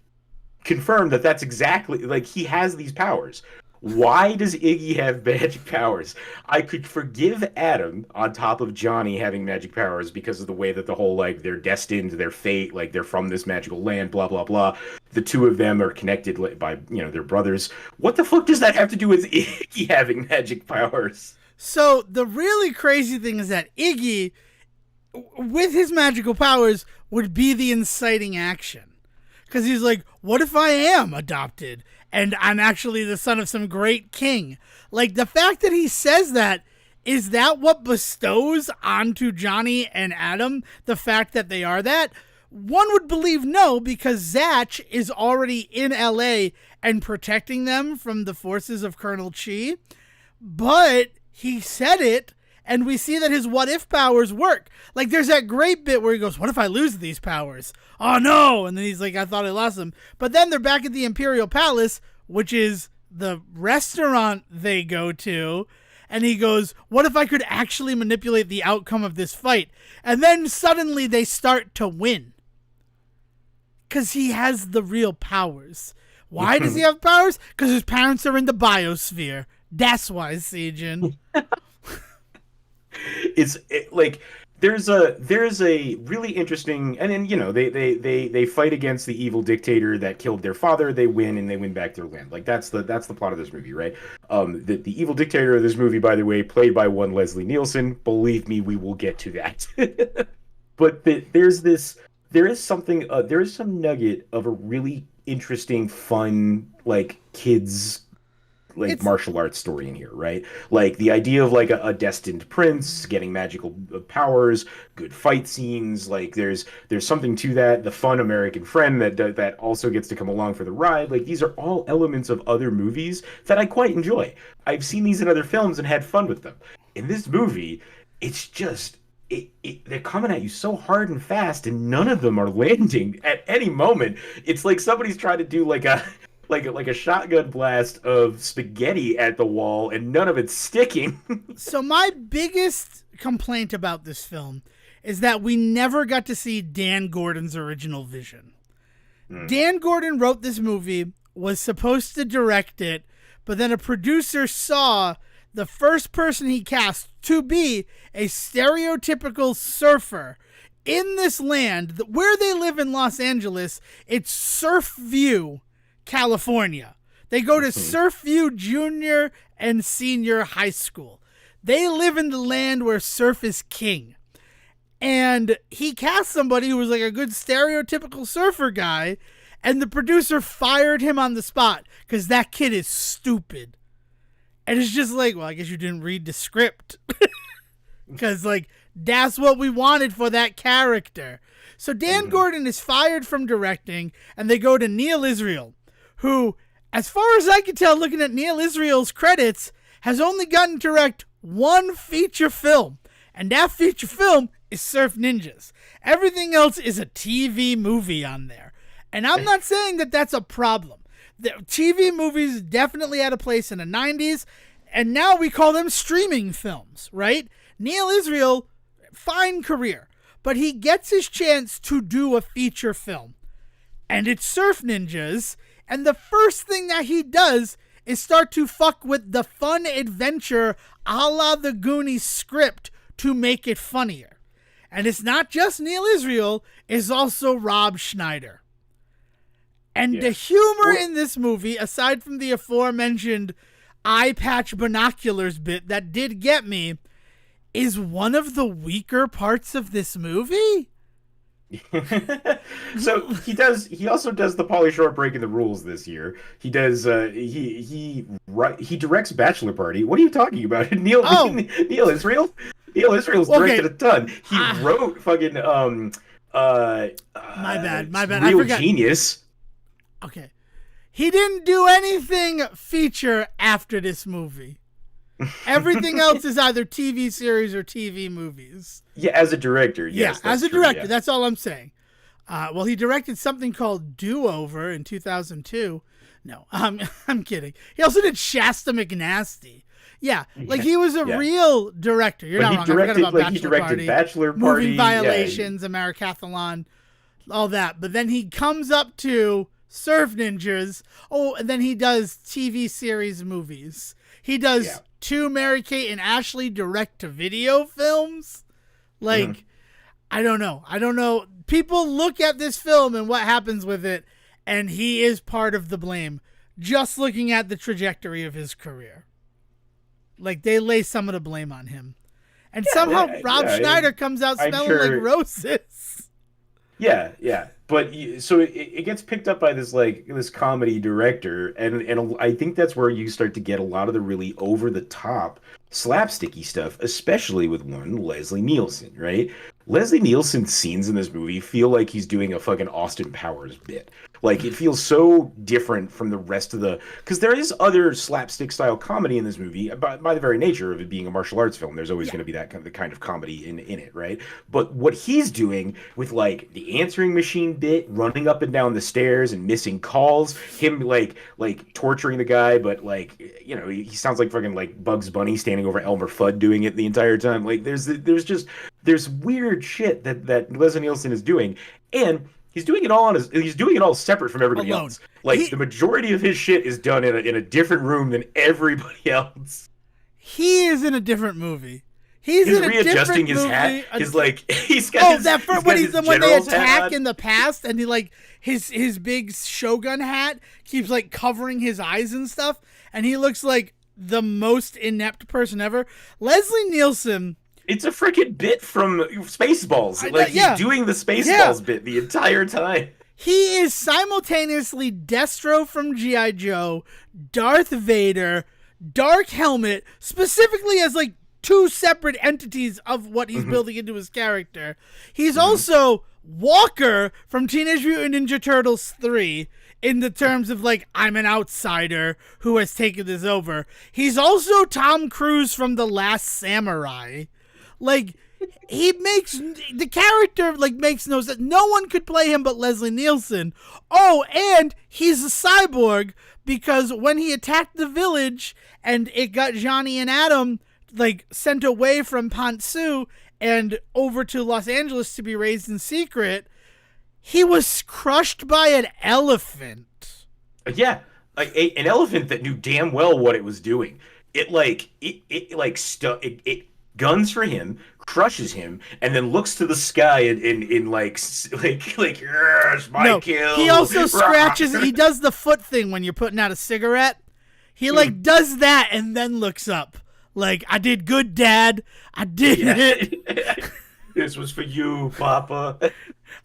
confirmed that that's exactly, like, he has these powers. Why does Iggy have magic powers? I could forgive Adam on top of Johnny having magic powers because of the way that the whole, like, they're destined, their fate, like, they're from this magical land, blah blah blah. The two of them are connected by, their brothers. What the fuck does that have to do with Iggy having magic powers? So the really crazy thing is that Iggy, with his magical powers, would be the inciting action. Because he's like, what if I am adopted and I'm actually the son of some great king? Like, the fact that he says that, is that what bestows onto Johnny and Adam the fact that they are that? One would believe no, because Zach is already in LA and protecting them from the forces of Colonel Chi. But he said it, and we see that his what if powers work. Like, there's that great bit where he goes, what if I lose these powers? Oh no! And then he's like, I thought I lost them. But then they're back at the Imperial Palace, which is the restaurant they go to. And he goes, what if I could actually manipulate the outcome of this fight? And then suddenly they start to win. Because he has the real powers. Why does he have powers? Because his parents are in the biosphere. That's why, Sejin. Like, there's a really interesting, and then they fight against the evil dictator that killed their father. They win, and they win back their land. Like, that's the plot of this movie, right? The evil dictator of this movie, by the way, played by one Leslie Nielsen. Believe me, we will get to that. But there's there is some nugget of a really interesting, fun, like kids like It's martial arts story in here, right? Like the idea of like a destined prince getting magical powers, good fight scenes. Like there's something to that. The fun American friend that also gets to come along for the ride. Like these are all elements of other movies that I quite enjoy. I've seen these in other films and had fun with them. In this movie, it's just they're coming at you so hard and fast, and none of them are landing at any moment. It's like somebody's trying to do like a like a shotgun blast of spaghetti at the wall, and none of it's sticking. so my biggest complaint about this film is that we never got to see Dan Gordon's original vision. Dan Gordon wrote this movie, was supposed to direct it, but then a producer saw the first person he cast to be a stereotypical surfer in this land where they live in Los Angeles. It's Surf View, California. They go to Surf View Junior and Senior High School. They live in the land where surf is king. And he cast somebody who was like a good stereotypical surfer guy, and the producer fired him on the spot because that kid is stupid. And it's just like, well, I guess you didn't read the script. Because, like, that's what we wanted for that character. So Dan Gordon is fired from directing, and they go to Neil Israel, who, as far as I can tell, looking at Neil Israel's credits, has only gotten to direct one feature film. And that feature film is Surf Ninjas. Everything else is a TV movie on there. And I'm not saying that that's a problem. The TV movies definitely had a place in the 90s, and now we call them streaming films, right? Neil Israel, fine career, but he gets his chance to do a feature film. And it's Surf Ninjas, and the first thing that he does is start to fuck with the fun adventure a la the Goonies script to make it funnier. And it's not just Neil Israel, it's also Rob Schneider. And the humor in this movie, aside from the aforementioned eye patch binoculars bit that did get me, is one of the weaker parts of this movie. So he also does the Pauly Shore breaking the rules this year. He does he directs Bachelor Party. What are you talking about? Neil Israel? Neil Israel's directed a ton. He wrote fucking my bad. Real I forgot. Genius. Okay. He didn't do anything feature after this movie. Everything else is either TV series or TV movies. Yeah, as a director. Yes, yeah, as a director. That's all I'm saying. Well, he directed something called Do Over in 2002. No, I'm kidding. He also did Shasta McNasty. Yeah, like he was a real director. You're not wrong. I forgot about he directed Bachelor Party, Moving Violations, Americathlon, all that. But then he comes up to Surf Ninjas. Oh, and then he does TV series movies. He does 2 Mary-Kate and Ashley direct-to-video films. Like, I don't know. People look at this film and what happens with it, and he is part of the blame, just looking at the trajectory of his career. Like, they lay some of the blame on him. And somehow Rob Schneider comes out smelling like roses. Yeah. But so it gets picked up by this comedy director, and I think that's where you start to get a lot of the really over the top slapsticky stuff, especially with one Leslie Nielsen, right? Leslie Nielsen's scenes in this movie feel like he's doing a fucking Austin Powers bit. Like, it feels so different from the rest of because there is other slapstick style comedy in this movie by the very nature of it being a martial arts film. There's always going to be that kind of comedy in it, right? But what he's doing with like the answering machine bit, running up and down the stairs and missing calls, him like torturing the guy, but like, you know, he sounds like fucking like Bugs Bunny standing over Elmer Fudd doing it the entire time. Like there's weird shit that Leslie Nielsen is doing, and he's doing it all separate from everybody else. Like the majority of his shit is done in a different room than everybody else. He is in a different movie. He's in readjusting his hat. He's like he's got when they attack in the past, and he like his big Shogun hat keeps like covering his eyes and stuff, and he looks like the most inept person ever. Leslie Nielsen It's a freaking bit from Spaceballs. Like he's Yeah, doing the yeah. Spaceballs bit the entire time. He is simultaneously Destro from G.I. Joe, Darth Vader, Dark Helmet, specifically as like two separate entities of what he's Mhm, building into his character. He's mhm. also Walker from Teenage Mutant Ninja Turtles 3 in the terms of like, I'm an outsider who has taken this over. He's also Tom Cruise from The Last Samurai. Like, he makes the character like makes no sense. No one could play him but Leslie Nielsen. Oh, and he's a cyborg because when he attacked the village and it got Johnny and Adam like sent away from Quan Su and over to Los Angeles to be raised in secret, he was crushed by an elephant. Yeah, like an elephant that knew damn well what it was doing. It guns for him, crushes him, and then looks to the sky in like yes, my No, he kill. also scratches. He does the foot thing when you're putting out a cigarette. He Hmm. like does that and then looks up. Like, I did good, Dad. I did it. Yeah. This was for you, Papa.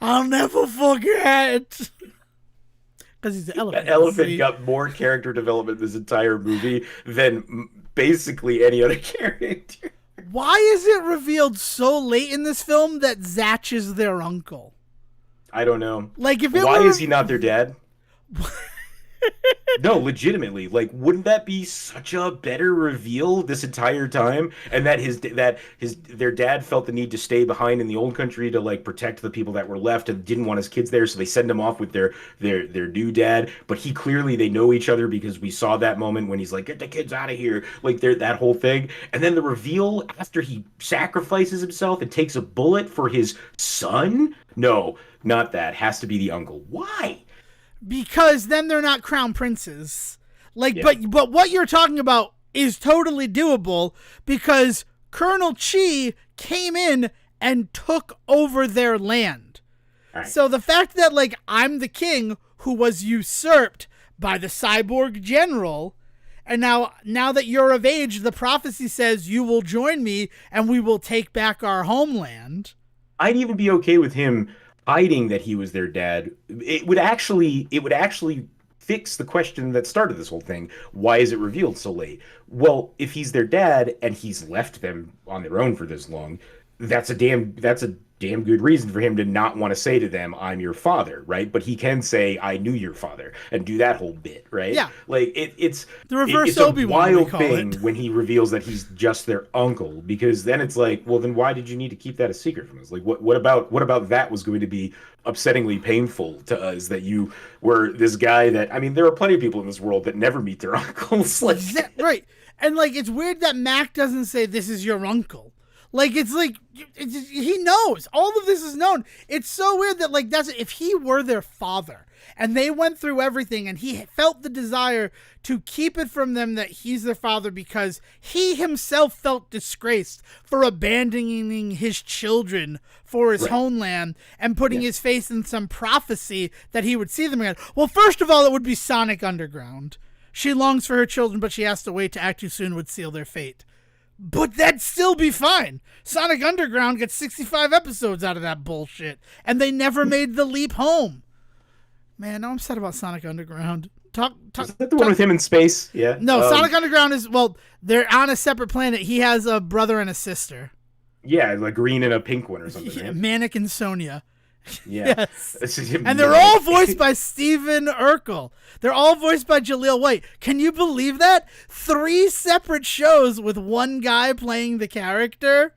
I'll never forget. Because he's an That elephant. elephant See? got more character development this entire movie than basically any other character. Why is it revealed so late in this film that Zatch is their uncle? I don't know. Like, if it Why were. is he not their dad? No, legitimately, like, wouldn't that be such a better reveal this entire time? And their dad felt the need to stay behind in the old country to like protect the people that were left and didn't want his kids there, so they send him off with their new dad. But he clearly they know each other because we saw that moment when he's like, "Get the kids out of here!" Like that whole thing, and then the reveal after he sacrifices himself and takes a bullet for his son. No, not that. Has to be the uncle. Why? Because then they're not crown princes. Like, Yeah. but what you're talking about is totally doable because Colonel Chi came in and took over their land. All right. So the fact that like I'm the king who was usurped by the cyborg general, and now that you're of age, the prophecy says you will join me and we will take back our homeland. I'd even be okay with him hiding that he was their dad. It would actually fix the question that started this whole thing. Why is it revealed so late? Well, if he's their dad and he's left them on their own for this long, that's a damn good reason for him to not want to say to them, "I'm your father," right? But he can say, "I knew your father," and do that whole bit, right? Yeah, Like the reverse it's a Obi-Wan, we wild call thing it. when he reveals that he's just their uncle, because then it's like, well, then why did you need to keep that a secret from us? Like, what about that was going to be upsettingly painful to us, that you were this guy that, I mean, there are plenty of people in this world that never meet their uncles. Like, Right. And like it's weird that Mac doesn't say this is your uncle. He knows. All of this is known. It's so weird that like that's if he were their father and they went through everything and he felt the desire to keep it from them that he's their father because he himself felt disgraced for abandoning his children for his right. homeland and putting Yeah. his faith in some prophecy that he would see them again. Well, first of all, it would be Sonic Underground. She longs for her children, but she has to wait to act too soon would seal their fate. But that'd still be fine. Sonic Underground gets 65 episodes out of that bullshit, and they never made the leap home. Man, now I'm sad about Sonic Underground. Is that the one with him in space? Yeah. No, Sonic Underground is, well, they're on a separate planet. He has a brother and a sister. Yeah, like green and a pink one or something, Yeah, right? Manic and Sonia. Yeah. Yes. And they're all voiced by Steven Urkel. They're all voiced by Jaleel White. Can you believe that? 3 separate shows with one guy playing the character.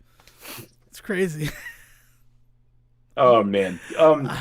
It's crazy. Oh man.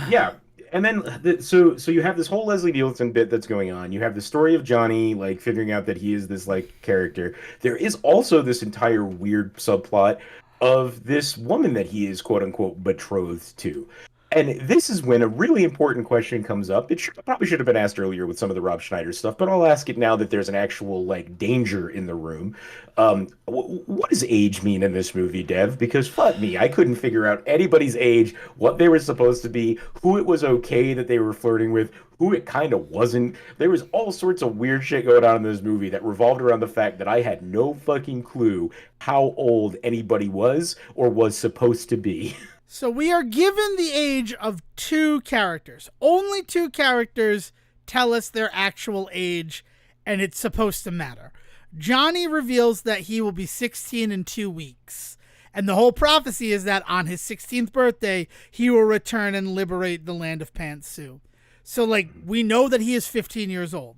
Yeah. And then so you have this whole Leslie Nielsen bit that's going on. You have the story of Johnny like figuring out that he is this like character. There is also this entire weird subplot of this woman that he is quote unquote betrothed to. And this is when a really important question comes up. Probably should have been asked earlier with some of the Rob Schneider stuff, but I'll ask it now that there's an actual like danger in the room. What does age mean in this movie, Dev? Because fuck me, I couldn't figure out anybody's age, what they were supposed to be, who it was okay that they were flirting with, who it kind of wasn't. There was all sorts of weird shit going on in this movie that revolved around the fact that I had no fucking clue how old anybody was or was supposed to be. So we are given the age of two characters. Only two characters tell us their actual age, and it's supposed to matter. Johnny reveals that he will be 16 in 2 weeks. And the whole prophecy is that on his 16th birthday, he will return and liberate the land of Quan Su. So, like, we know that he is 15 years old.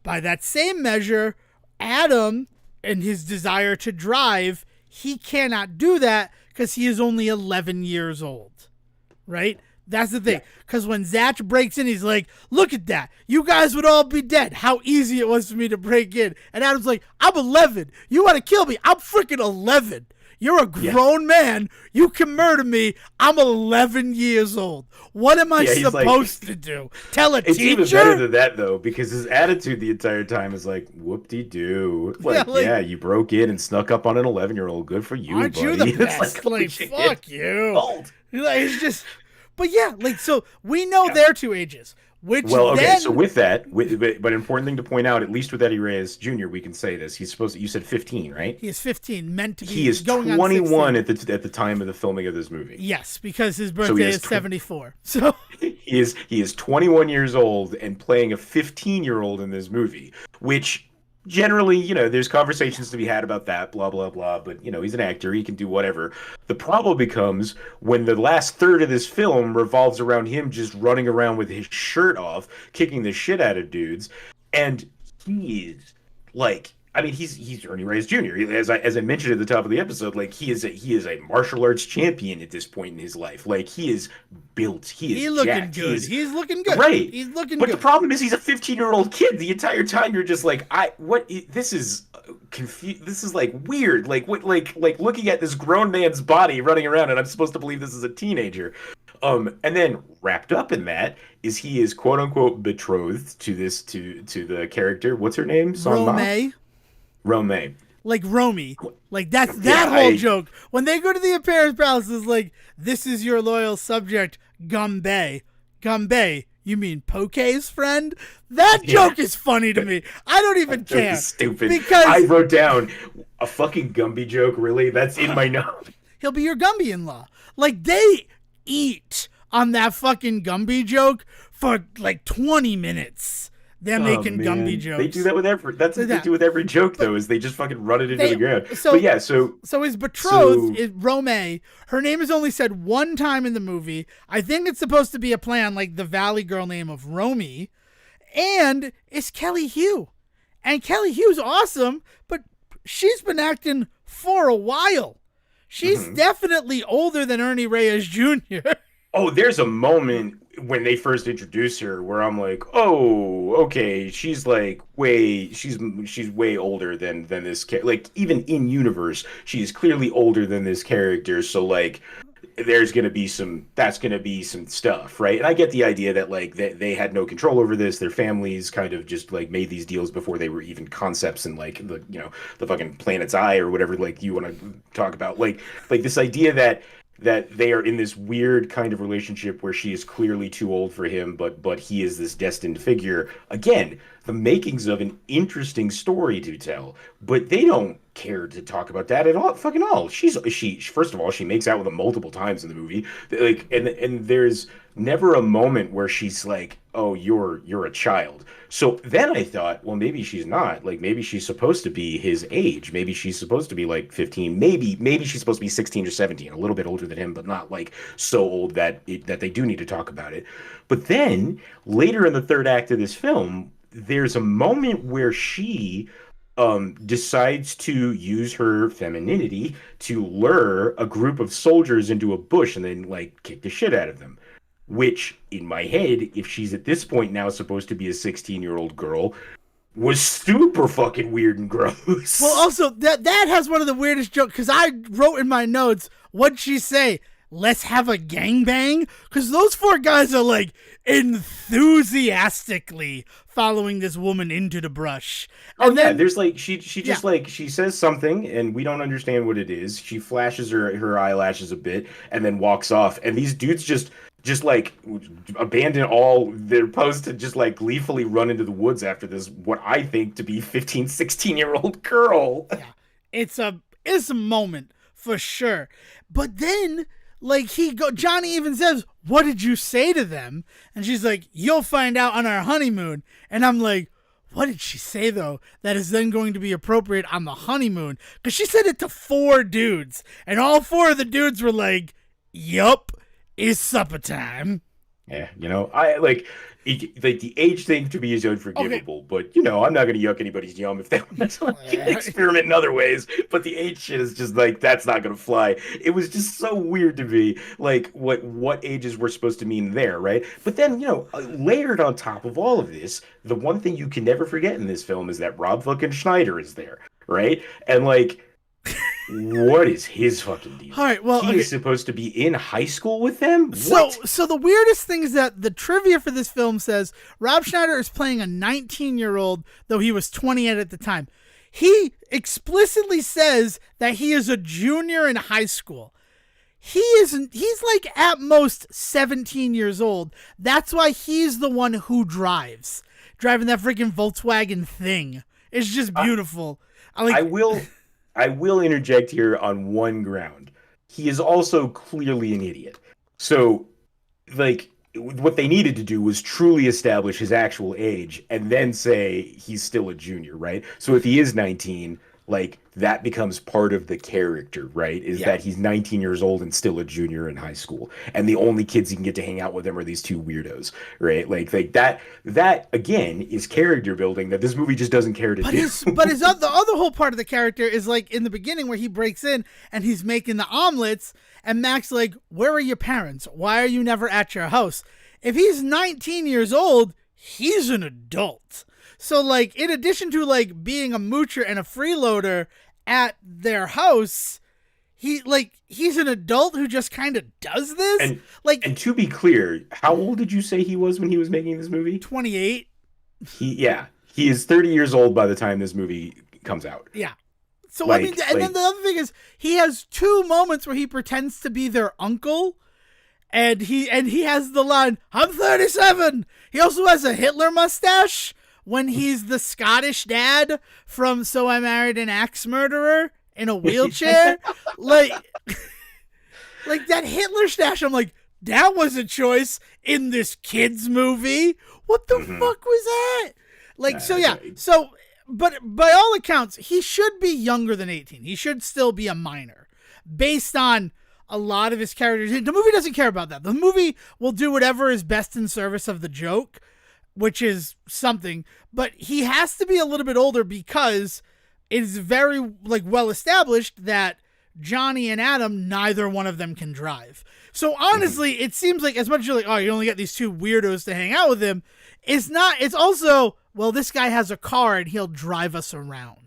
By that same measure, Adam and his desire to drive, he cannot do that because he is only 11 years old, right? That's the thing. Because when Zach breaks in, he's like, look at that. You guys would all be dead. How easy it was for me to break in. And Adam's like, I'm 11. You want to kill me? I'm freaking 11. You're a grown man. You can murder me. I'm 11 years old. What am I supposed to do? Tell a It's teacher? even better than that, though, because his attitude the entire time is like, whoop-de-doo. Like, yeah, you broke in and snuck up on an 11-year-old. Good for you, aren't buddy. you the It's best? Like, shit. fuck you. Old. Like, it's just... But yeah, like, so we know their two ages. Which Well, okay, then... so with that, but important thing to point out, at least with Eddie Reyes Jr., we can say this. He's supposed to, you said 15, right? He is 15, meant to be He is going 21 on at the time of the filming of this movie. Yes, because his birthday is 74. So he is 21 years old and playing a 15-year-old in this movie, which generally, there's conversations to be had about that, blah, blah, blah. But, he's an actor. He can do whatever. The problem becomes when the last third of this film revolves around him just running around with his shirt off, kicking the shit out of dudes. And he is like, I mean, he's Ernie Reyes Jr. As I mentioned at the top of the episode, like he is a martial arts champion at this point in his life. Like he is built. He's looking jacked. good. He's looking good. Right. He's looking but good. But the problem is he's a 15-year-old kid. The entire time you're just like, this is confused. This is like weird. Like what? Like looking at this grown man's body running around, and I'm supposed to believe this is a teenager. And then wrapped up in that is he is quote unquote betrothed to the character. What's her name? Rome. Like Romy. Like that's that whole joke. When they go to the Appearance Palace, is like, this is your loyal subject, Gumbe. Gumbe, you mean Poke's friend? That joke is funny to me. I don't even care. Stupid. Because I wrote down a fucking Gumby joke, really? That's in my notes. He'll be your Gumby-in-law. Like, they eat on that fucking Gumby joke for like 20 minutes. They're making Gumby jokes. They do that with every. That's what they do with every joke, though. Is they just fucking run it into the ground. So his betrothed is Rome. Her name is only said one time in the movie. I think it's supposed to be a play on like the Valley Girl name of Romy, and it's Kelly Hu, and Kelly Hu's awesome, but she's been acting for a while. She's definitely older than Ernie Reyes Jr. Oh, there's a moment when they first introduce her where I'm like, oh, okay, she's like she's way older than this like even in universe, she's clearly older than this character. So like, that's gonna be some stuff, right? And I get the idea that like they had no control over this. Their families kind of just like made these deals before they were even concepts in like the fucking planet's eye or whatever like you want to talk about. Like this idea that they are in this weird kind of relationship where she is clearly too old for him, but he is this destined figure. Again, the makings of an interesting story to tell, but they don't care to talk about that at all. Fucking all. She first of all, she makes out with him multiple times in the movie. Like, and there's never a moment where she's like, "Oh, you're a child." So then I thought, well, maybe she's not. Like, maybe she's supposed to be his age. Maybe she's supposed to be like 15. Maybe she's supposed to be 16 or 17, a little bit older than him, but not like so old that they do need to talk about it. But then later in the third act of this film, there's a moment where she decides to use her femininity to lure a group of soldiers into a bush and then like kick the shit out of them. Which, in my head, if she's at this point now supposed to be a 16-year-old girl, was super fucking weird and gross. Well, also, that has one of the weirdest jokes, because I wrote in my notes, what'd she say? let's have a gangbang, because those four guys are like enthusiastically following this woman into the brush. And then there's like she just like she says something and we don't understand what it is. She flashes her eyelashes a bit and then walks off. And these dudes just like abandon all their posts and just like gleefully run into the woods after this what I think to be 15, 16-year-old girl. Yeah. It's a moment for sure. But then like Johnny even says, "What did you say to them?" And she's like, "You'll find out on our honeymoon." And I'm like, what did she say though that is then going to be appropriate on the honeymoon? Because she said it to four dudes, and all four of the dudes were like, "Yup, it's supper time." Yeah, I like the age thing to me is unforgivable, but I'm not gonna yuck anybody's yum if they want to experiment in other ways. But the age shit is just like that's not gonna fly. It was just so weird to me, like what ages were supposed to mean there, right? But then layered on top of all of this, the one thing you can never forget in this film is that Rob fucking Schneider is there, right? And like. What is his fucking deal? All right, well, he is supposed to be in high school with them. So the weirdest thing is that the trivia for this film says Rob Schneider is playing a 19-year-old, though he was 28 at the time. He explicitly says that he is a junior in high school. He isn't. He's like at most 17 years old. That's why he's the one who driving that freaking Volkswagen thing. It's just beautiful. I will interject here on one ground. He is also clearly an idiot. So, like, what they needed to do was truly establish his actual age and then say he's still a junior, right? So if he is 19, like, that becomes part of the character, right? Is that he's 19 years old and still a junior in high school. And the only kids he can get to hang out with him are these two weirdos, right? Like that again is character building that this movie just doesn't care to do. The other whole part of the character is like in the beginning where he breaks in and he's making the omelets and Mac's like, "Where are your parents? Why are you never at your house?" If he's 19 years old, he's an adult. So, like, in addition to, like, being a moocher and a freeloader at their house, he's an adult who just kind of does this. And to be clear, how old did you say he was when he was making this movie? 28. He is 30 years old by the time this movie comes out. Yeah. So, then the other thing is, he has two moments where he pretends to be their uncle. And he has the line, "I'm 37." He also has a Hitler mustache when he's the Scottish dad from So I Married an Axe Murderer in a wheelchair. like that Hitler stash, I'm like, that was a choice in this kid's movie. What the fuck was that? Like, but by all accounts, he should be younger than 18. He should still be a minor based on a lot of his characters. The movie doesn't care about that. The movie will do whatever is best in service of the joke, which is something, but he has to be a little bit older because it is very well established that Johnny and Adam, neither one of them can drive. So honestly, it seems like as much as you're like, oh, you only got these two weirdos to hang out with him, it's also, well, this guy has a car and he'll drive us around.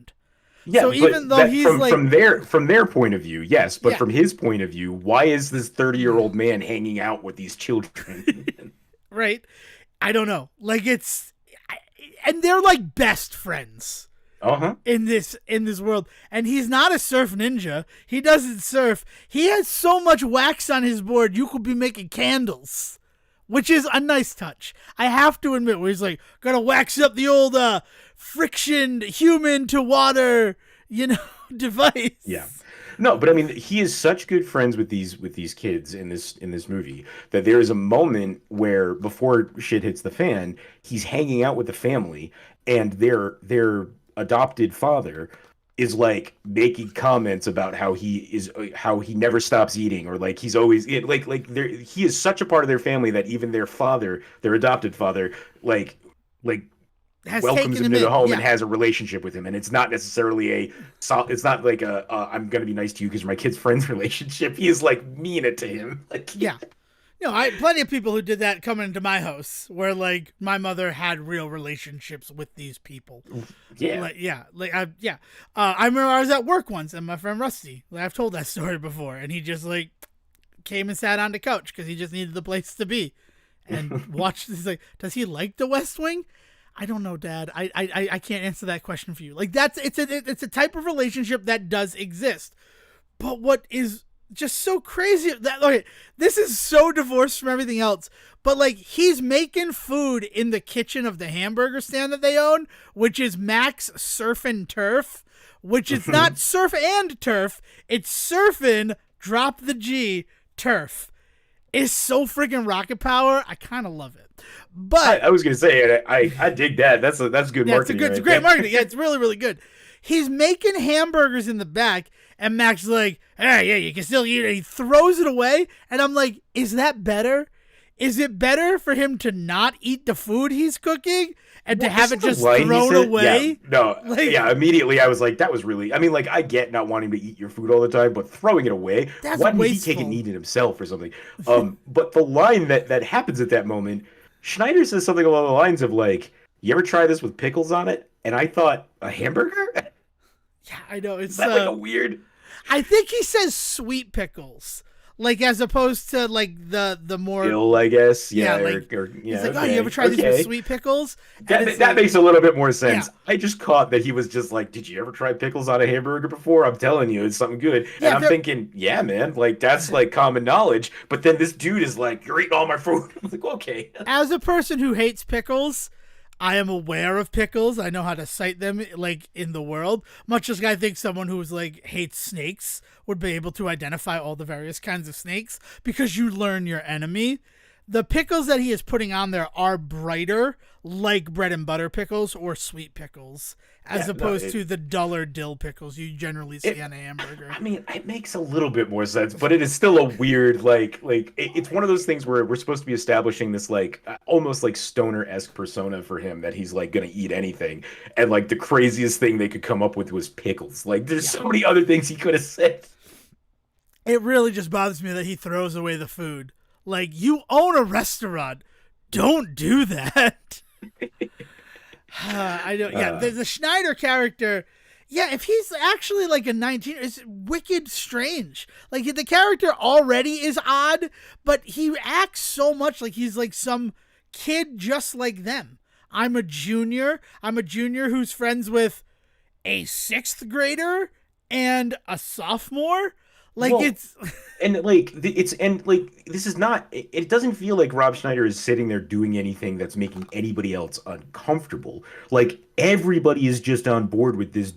Yeah, so even though he's from their point of view, yes, but from his point of view, why is this 30-year-old man hanging out with these children? Right. I don't know. Like and they're like best friends. In this world. And he's not a surf ninja. He doesn't surf. He has so much wax on his board you could be making candles, which is a nice touch. I have to admit, where he's like, gotta wax up the old friction human to water, device. Yeah. No, but I mean, he is such good friends with these kids in this movie that there is a moment where before shit hits the fan, he's hanging out with the family, and their adopted father is like making comments about how he never stops eating, or like he's always he is such a part of their family that even their adopted father, welcomes him to the home and has a relationship with him, and it's not necessarily it's not like I'm gonna be nice to you because you're my kid's friend's relationship. He is like mean it to him. I plenty of people who did that coming into my house where like my mother had real relationships with these people. I remember I was at work once and my friend Rusty, I've told that story before, and he just like came and sat on the couch because he just needed the place to be and watched. He's like, does he like the West Wing? I don't know, Dad. I can't answer that question for you. Like it's a type of relationship that does exist. But what is just so crazy that okay, this is so divorced from everything else. But like he's making food in the kitchen of the hamburger stand that they own, which is Max Surf and Turf, which is not surf and turf. It's surfing, drop the G, turf. It's so freaking rocket power. I kind of love it. But I was gonna say, I dig that. That's good marketing. It's great marketing. Yeah, it's really, really good. He's making hamburgers in the back, and Max is like, yeah, you can still eat it. He throws it away, and I'm like, is that better? Is it better for him to not eat the food he's cooking and to have it just thrown away? Yeah, no, immediately I was like, that was really, I mean, like, I get not wanting to eat your food all the time, but throwing it away, why didn't he take it and eat it himself or something? But the line that happens at that moment, Schneider says something along the lines of like, you ever try this with pickles on it? And I thought, a hamburger? Yeah, I know. It's like a weird... I think he says sweet pickles. Like, as opposed to, like, the more... Dill, I guess. Yeah, like, he's like, oh, you ever tried these with sweet pickles? That makes a little bit more sense. Yeah. I just caught that he was just like, did you ever try pickles on a hamburger before? I'm telling you, it's something good. And I'm thinking, yeah, man, like, that's, like, common knowledge. But then this dude is like, you're eating all my food. I'm like, okay. As a person who hates pickles... I am aware of pickles. I know how to cite them, like, in the world. Much as I think someone who's, like, hates snakes would be able to identify all the various kinds of snakes because you learn your enemy. The pickles that he is putting on there are brighter, like bread and butter pickles or sweet pickles, as opposed to the duller dill pickles you generally see on a hamburger. I mean, it makes a little bit more sense, but it is still a weird, it's one of those things where we're supposed to be establishing this, like, almost like stoner-esque persona for him that he's, like, gonna eat anything. And, like, the craziest thing they could come up with was pickles. Like, there's so many other things he could have said. It really just bothers me that he throws away the food. Like, you own a restaurant. Don't do that. I don't. Yeah, the Schneider character. Yeah, if he's actually like a 19, it's wicked strange. Like the character already is odd, but he acts so much like he's like some kid just like them. I'm a junior who's friends with a 6th grader and a sophomore. Like this is not. It doesn't feel like Rob Schneider is sitting there doing anything that's making anybody else uncomfortable. Like everybody is just on board with this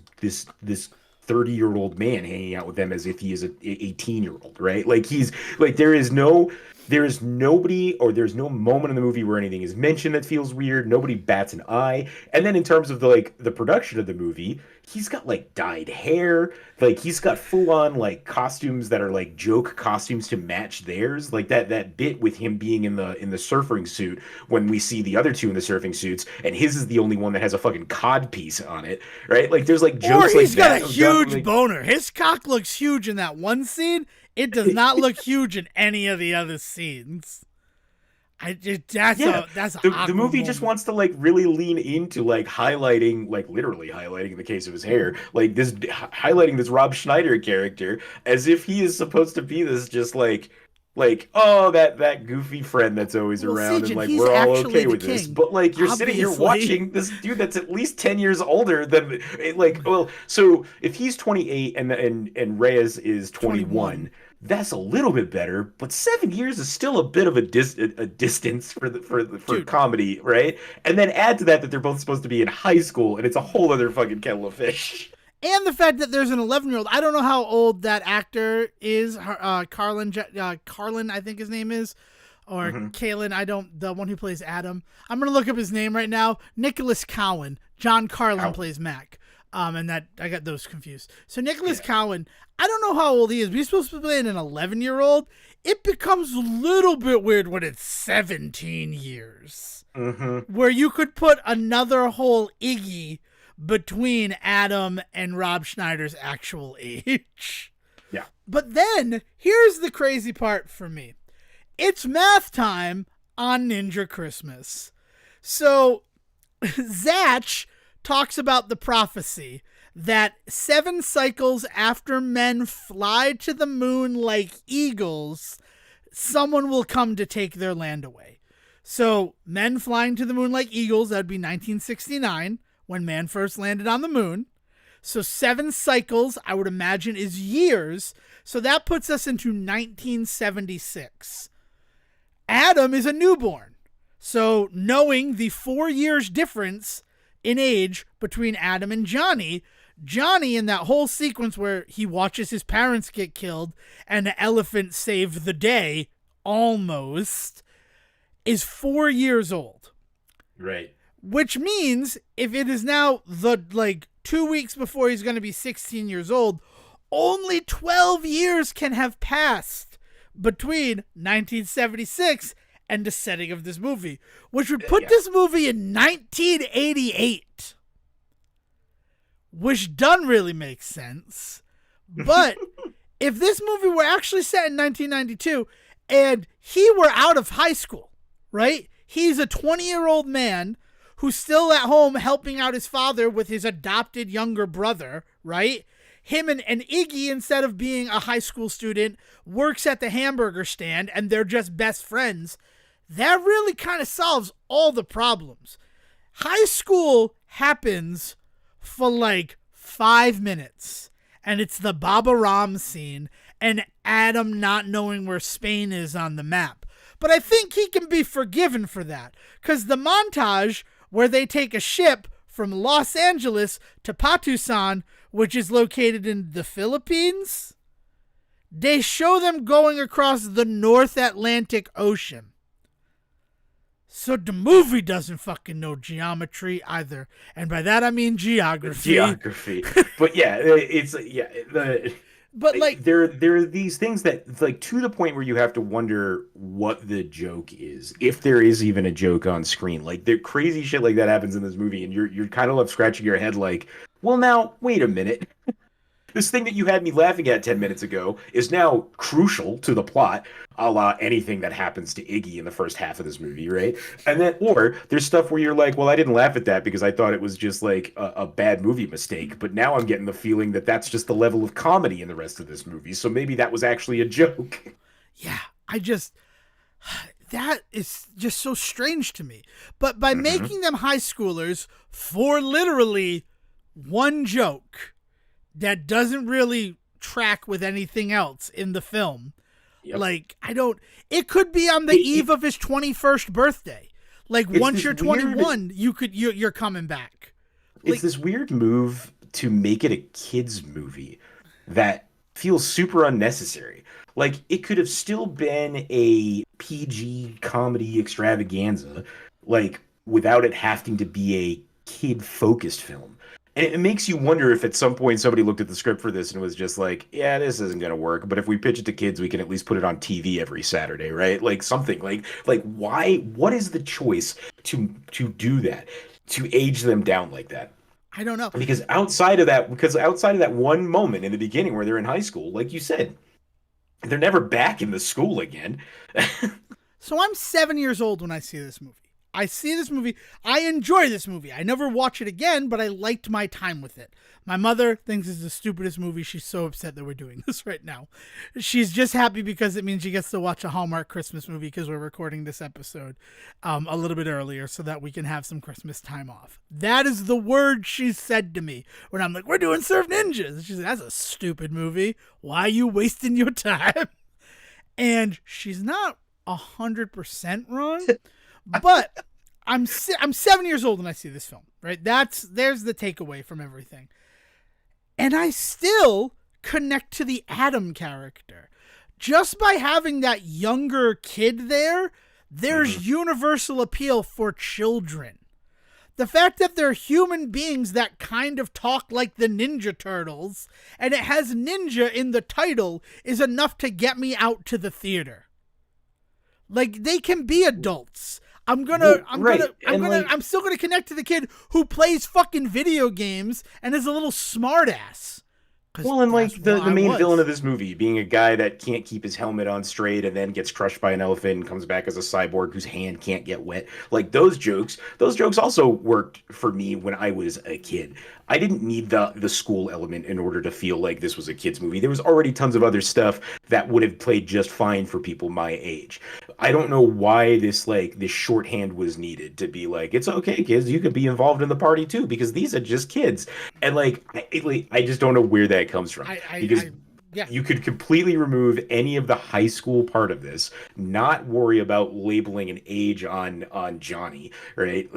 30-year-old man hanging out with them as if he is a 18-year-old, right? Like he's like there is nobody or there's no moment in the movie where anything is mentioned that feels weird. Nobody bats an eye. And then in terms of the production of the movie, he's got like dyed hair. Like he's got full on like costumes that are like joke costumes to match theirs. Like that bit with him being in the surfing suit when we see the other two in the surfing suits, and his is the only one that has a fucking cod piece on it, right? Like there's like jokes like that. Or he's got a huge boner. His cock looks huge in that one scene. It does not look huge in any of the other scenes. The movie just wants to like really lean into like highlighting, like literally highlighting in the case of his hair, like this highlighting this Rob Schneider character as if he is supposed to be this just like oh that goofy friend that's always around and like we're all okay with this, but like you're sitting here watching this dude that's at least 10 years older than like so if he's 28 and Reyes is 21. That's a little bit better, but 7 years is still a bit of a distance for comedy, right? And then add to that they're both supposed to be in high school, and it's a whole other fucking kettle of fish. And the fact that there's an 11-year-old. I don't know how old that actor is. Carlin, I think his name is, or Kalen. The one who plays Adam. I'm gonna look up his name right now. Nicholas Cowan. John Carlin plays Mac. And that I got those confused. So Nicholas Cowan, I don't know how old he is, but he's supposed to be playing an 11-year-old. It becomes a little bit weird when it's 17 years. Where you could put another whole Iggy between Adam and Rob Schneider's actual age. Yeah. But then, here's the crazy part for me. It's math time on Ninja Christmas. So, Zach talks about the prophecy that 7 cycles after men fly to the moon like eagles, someone will come to take their land away. So men flying to the moon like eagles, that would be 1969 when man first landed on the moon. So 7 cycles, I would imagine, is years. So that puts us into 1976. Adam is a newborn. So knowing the 4 years difference in age between Adam and Johnny in that whole sequence where he watches his parents get killed and the elephant save the day, almost, is 4 years old. Right. Which means if it is now 2 weeks before he's going to be 16 years old, only 12 years can have passed between 1976 and the setting of this movie, which would put this movie in 1988. Which doesn't really make sense. But if this movie were actually set in 1992 and he were out of high school, right? He's a 20-year-old man who's still at home helping out his father with his adopted younger brother, right? Him and Iggy, instead of being a high school student, works at the hamburger stand and they're just best friends. That really kind of solves all the problems. High school happens for 5 minutes, and it's the Baba Ram scene and Adam not knowing where Spain is on the map. But I think he can be forgiven for that, because the montage where they take a ship from Los Angeles to Patusan, which is located in the Philippines, they show them going across the North Atlantic Ocean. So the movie doesn't fucking know geometry either. And by that, I mean geography. But yeah, it's, yeah. But there are these things that, to the point where you have to wonder what the joke is, if there is even a joke on screen. The crazy shit like that happens in this movie, and you're kind of left scratching your head well, now, wait a minute. This thing that you had me laughing at 10 minutes ago is now crucial to the plot, a la anything that happens to Iggy in the first half of this movie, right? And then, or there's stuff where you're well, I didn't laugh at that because I thought it was just a bad movie mistake, but now I'm getting the feeling that that's just the level of comedy in the rest of this movie, so maybe that was actually a joke. Yeah, that is just so strange to me. But by making them high schoolers for literally one joke that doesn't really track with anything else in the film. Yep. It could be on the eve of his 21st birthday. Once you're 21, you're coming back. It's this weird move to make it a kid's movie that feels super unnecessary. It could have still been a PG comedy extravaganza, without it having to be a kid-focused film. And it makes you wonder if at some point somebody looked at the script for this and was just yeah, this isn't going to work. But if we pitch it to kids, we can at least put it on TV every Saturday, right? Something why? What is the choice to do that, to age them down like that? I don't know. Because outside of that one moment in the beginning where they're in high school, like you said, they're never back in the school again. So I'm 7 years old when I see this movie. I enjoy this movie. I never watch it again, but I liked my time with it. My mother thinks it's the stupidest movie. She's so upset that we're doing this right now. She's just happy because it means she gets to watch a Hallmark Christmas movie because we're recording this episode a little bit earlier so that we can have some Christmas time off. That is the word she said to me when I'm we're doing Surf Ninjas. She said, that's a stupid movie. Why are you wasting your time? And she's not 100% wrong. But I'm 7 years old when I see this film, right? There's the takeaway from everything. And I still connect to the Adam character. Just by having that younger kid there's universal appeal for children. The fact that they're human beings that kind of talk like the Ninja Turtles, and it has ninja in the title, is enough to get me out to the theater. They can be adults. I'm still gonna connect to the kid who plays fucking video games and is a little smartass. Because Well, and that's like what the I main villain was. of this movie being a guy that can't keep his helmet on straight and then gets crushed by an elephant and comes back as a cyborg whose hand can't get wet. Like those jokes also worked for me when I was a kid. I didn't need the school element in order to feel like this was a kids movie. There was already tons of other stuff that would have played just fine for people my age. I don't know why this shorthand was needed to be like, it's okay, kids, you could be involved in the party too, because these are just kids. And I just don't know where that comes from, because Yeah. you could completely remove any of the high school part of this, not worry about labeling an age on Johnny, right?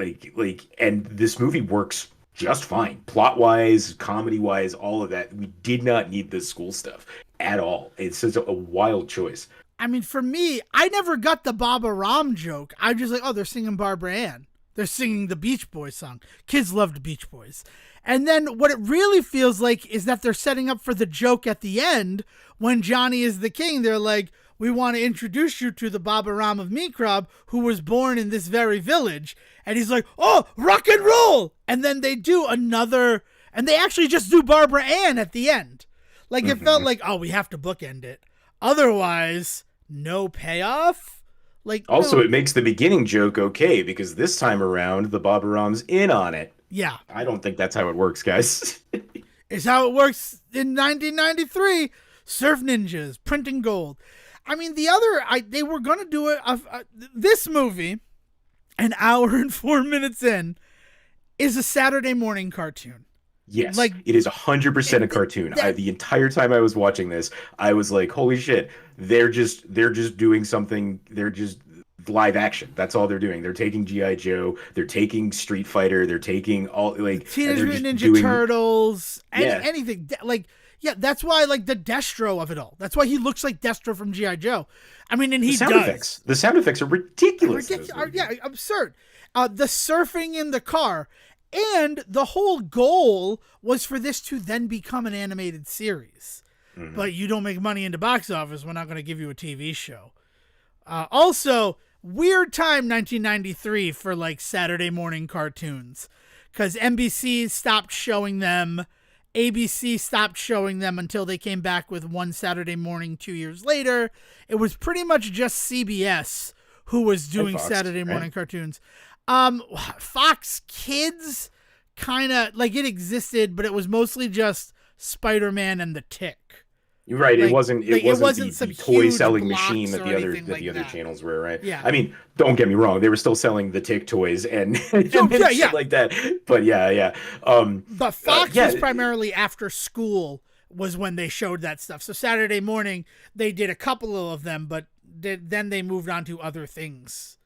And this movie works just fine, plot wise, comedy wise, all of that. We did not need the school stuff at all. It's just a wild choice. I mean, for me, I never got the Baba Ram joke. I'm just like, oh, they're singing Barbara Ann. They're singing the Beach Boys song. Kids loved Beach Boys. And then what it really feels like is that they're setting up for the joke at the end when Johnny is the king. They're like, we want to introduce you to the Baba Ram of Mikrab, who was born in this very village. And he's like, oh, rock and roll. And then they do another, and they actually just do Barbara Ann at the end. Like, it felt like, oh, we have to bookend it. Otherwise, no payoff. Like, Also, no. it makes the beginning joke okay because this time around the Baba Ram's in on it. Yeah. I don't think that's how it works, guys. It's how it works in 1993. Surf Ninjas, printing gold. I mean, they were going to do it. This movie, an hour and 4 minutes in, is a Saturday morning cartoon. Yes, Like, it is 100% a cartoon. The entire time I was watching this, I was like, "Holy shit! They're just doing something. They're just live action. That's all they're doing. They're taking GI Joe. They're taking Street Fighter. They're taking all like Teenage they're Mutant just Ninja doing Turtles, yeah. anything. Like, yeah, that's why, like, the Destro of it all. That's why he looks like Destro from GI Joe. I mean, and he does. The sound effects are ridiculous. Yeah, absurd. The surfing in the car. And the whole goal was for this to then become an animated series. Mm-hmm. But you don't make money in the box office, we're not going to give you a TV show. Also, weird time 1993 for like Saturday morning cartoons. Because NBC stopped showing them. ABC stopped showing them until they came back with one Saturday morning 2 years later. It was pretty much just CBS who was doing Saturday morning cartoons. Fox Kids kind of like it existed, but it was mostly just Spider-Man and the Tick. You're right. Like, it wasn't the toy selling machine that the other channels were, right? Yeah. I mean, don't get me wrong. They were still selling the Tick toys and shit like that. But yeah. But Fox was primarily after school was when they showed that stuff. So Saturday morning they did a couple of them, but then they moved on to other things.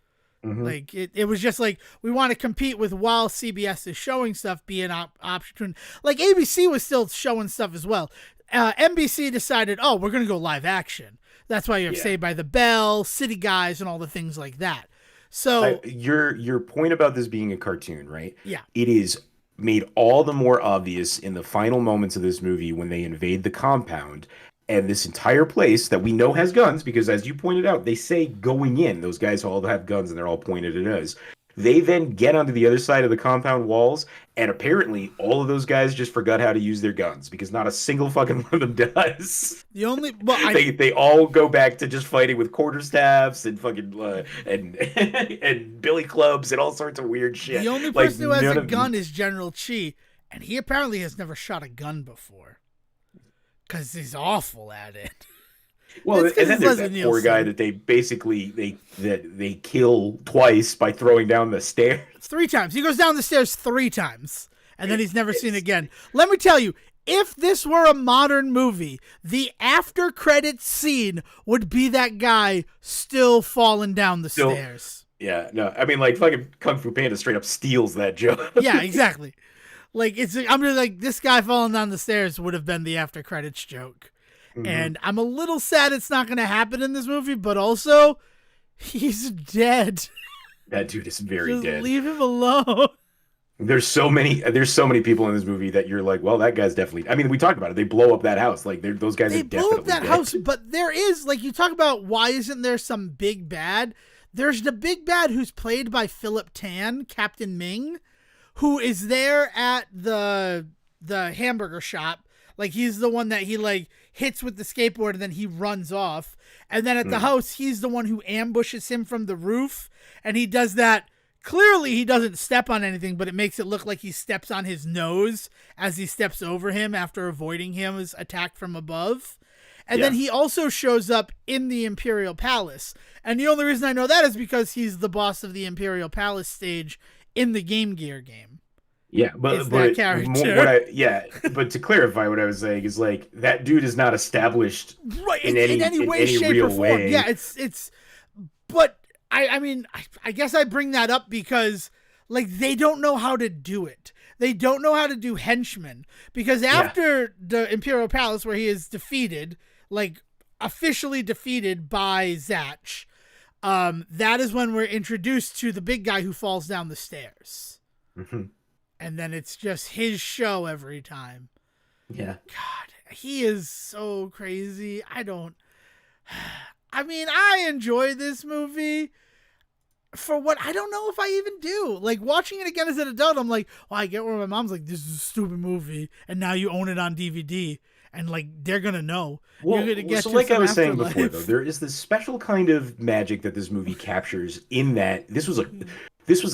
Mm-hmm. Like it was just like we want to compete with while CBS is showing stuff, be an option. Like ABC was still showing stuff as well. NBC decided, oh, we're gonna go live action. That's why you have Saved by the Bell, City Guys, and all the things like that. So your point about this being a cartoon, right? Yeah, it is made all the more obvious in the final moments of this movie when they invade the compound. And this entire place that we know has guns, because as you pointed out, they say going in, those guys all have guns and they're all pointed at us. They then get onto the other side of the compound walls, and apparently all of those guys just forgot how to use their guns because not a single fucking one of them does. They all go back to just fighting with quarterstaffs and fucking and billy clubs and all sorts of weird shit. The only person who has a gun is General Chi, and he apparently has never shot a gun before. Because he's awful at it. Well, and then there's that poor guy that they kill twice by throwing down the stairs. 3 times. He goes down the stairs 3 times, and then he's never seen again. Let me tell you, if this were a modern movie, the after credits scene would be that guy still falling down the stairs. Yeah, no, I mean, like fucking Kung Fu Panda straight up steals that joke. Yeah, exactly. Like I'm just like this guy falling down the stairs would have been the after credits joke, and I'm a little sad it's not going to happen in this movie. But also, he's dead. That dude is very dead. Leave him alone. There's so many people in this movie that you're like, well, that guy's definitely. I mean, we talked about it. They blow up that house. Like those guys. They blow up that house, but there is like you talk about why isn't there some big bad? There's the big bad who's played by Philip Tan, Captain Ming, who is there at the hamburger shop, Like he's the one that he like hits with the skateboard and then he runs off. And then at the Mm. house, he's the one who ambushes him from the roof, and he does that. Clearly, he doesn't step on anything, but it makes it look like he steps on his nose as he steps over him after avoiding his attack from above. And then he also shows up in the Imperial Palace. And the only reason I know that is because he's the boss of the Imperial Palace stage in the Game Gear game. Yeah, but that character. But to clarify, what I was saying is like that dude is not established Right, in any way, shape, real or form. way. Yeah, it's. But I mean, I guess I bring that up because like they don't know how to do it. They don't know how to do henchmen because after the Imperial Palace, where he is defeated, like officially defeated by Zatch, that is when we're introduced to the big guy who falls down the stairs. Mm-hmm. And then it's just his show every time. Yeah. God, he is so crazy. I mean, I enjoy this movie for what I don't know if I even do. Like watching it again as an adult, I'm like, well, I get where my mom's like, this is a stupid movie, and now you own it on DVD, and like they're gonna know. Well, You're gonna get so like I was saying afterlife. before, though, there is this special kind of magic that this movie captures in that this was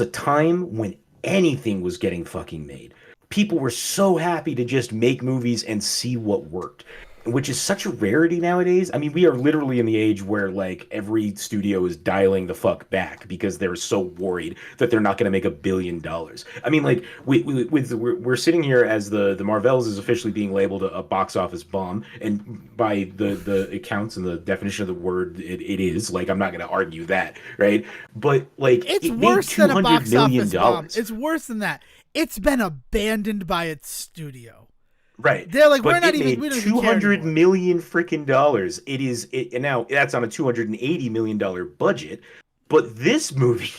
a time when anything was getting fucking made. People were so happy to just make movies and see what worked, which is such a rarity nowadays. I mean, we are literally in the age where like every studio is dialing the fuck back because they're so worried that they're not going to make $1 billion. I mean, like we're sitting here as the Marvels is officially being labeled a box office bomb, and by the accounts and the definition of the word, it is. Like, I'm not going to argue that, right? But like, it's it worse made than a box office bomb. $200 It's worse than that. It's been abandoned by its studio. Right. They're like, but we're not it even. made We don't even care $200 anymore. million freaking dollars. And now that's on a $280 million budget. But this movie,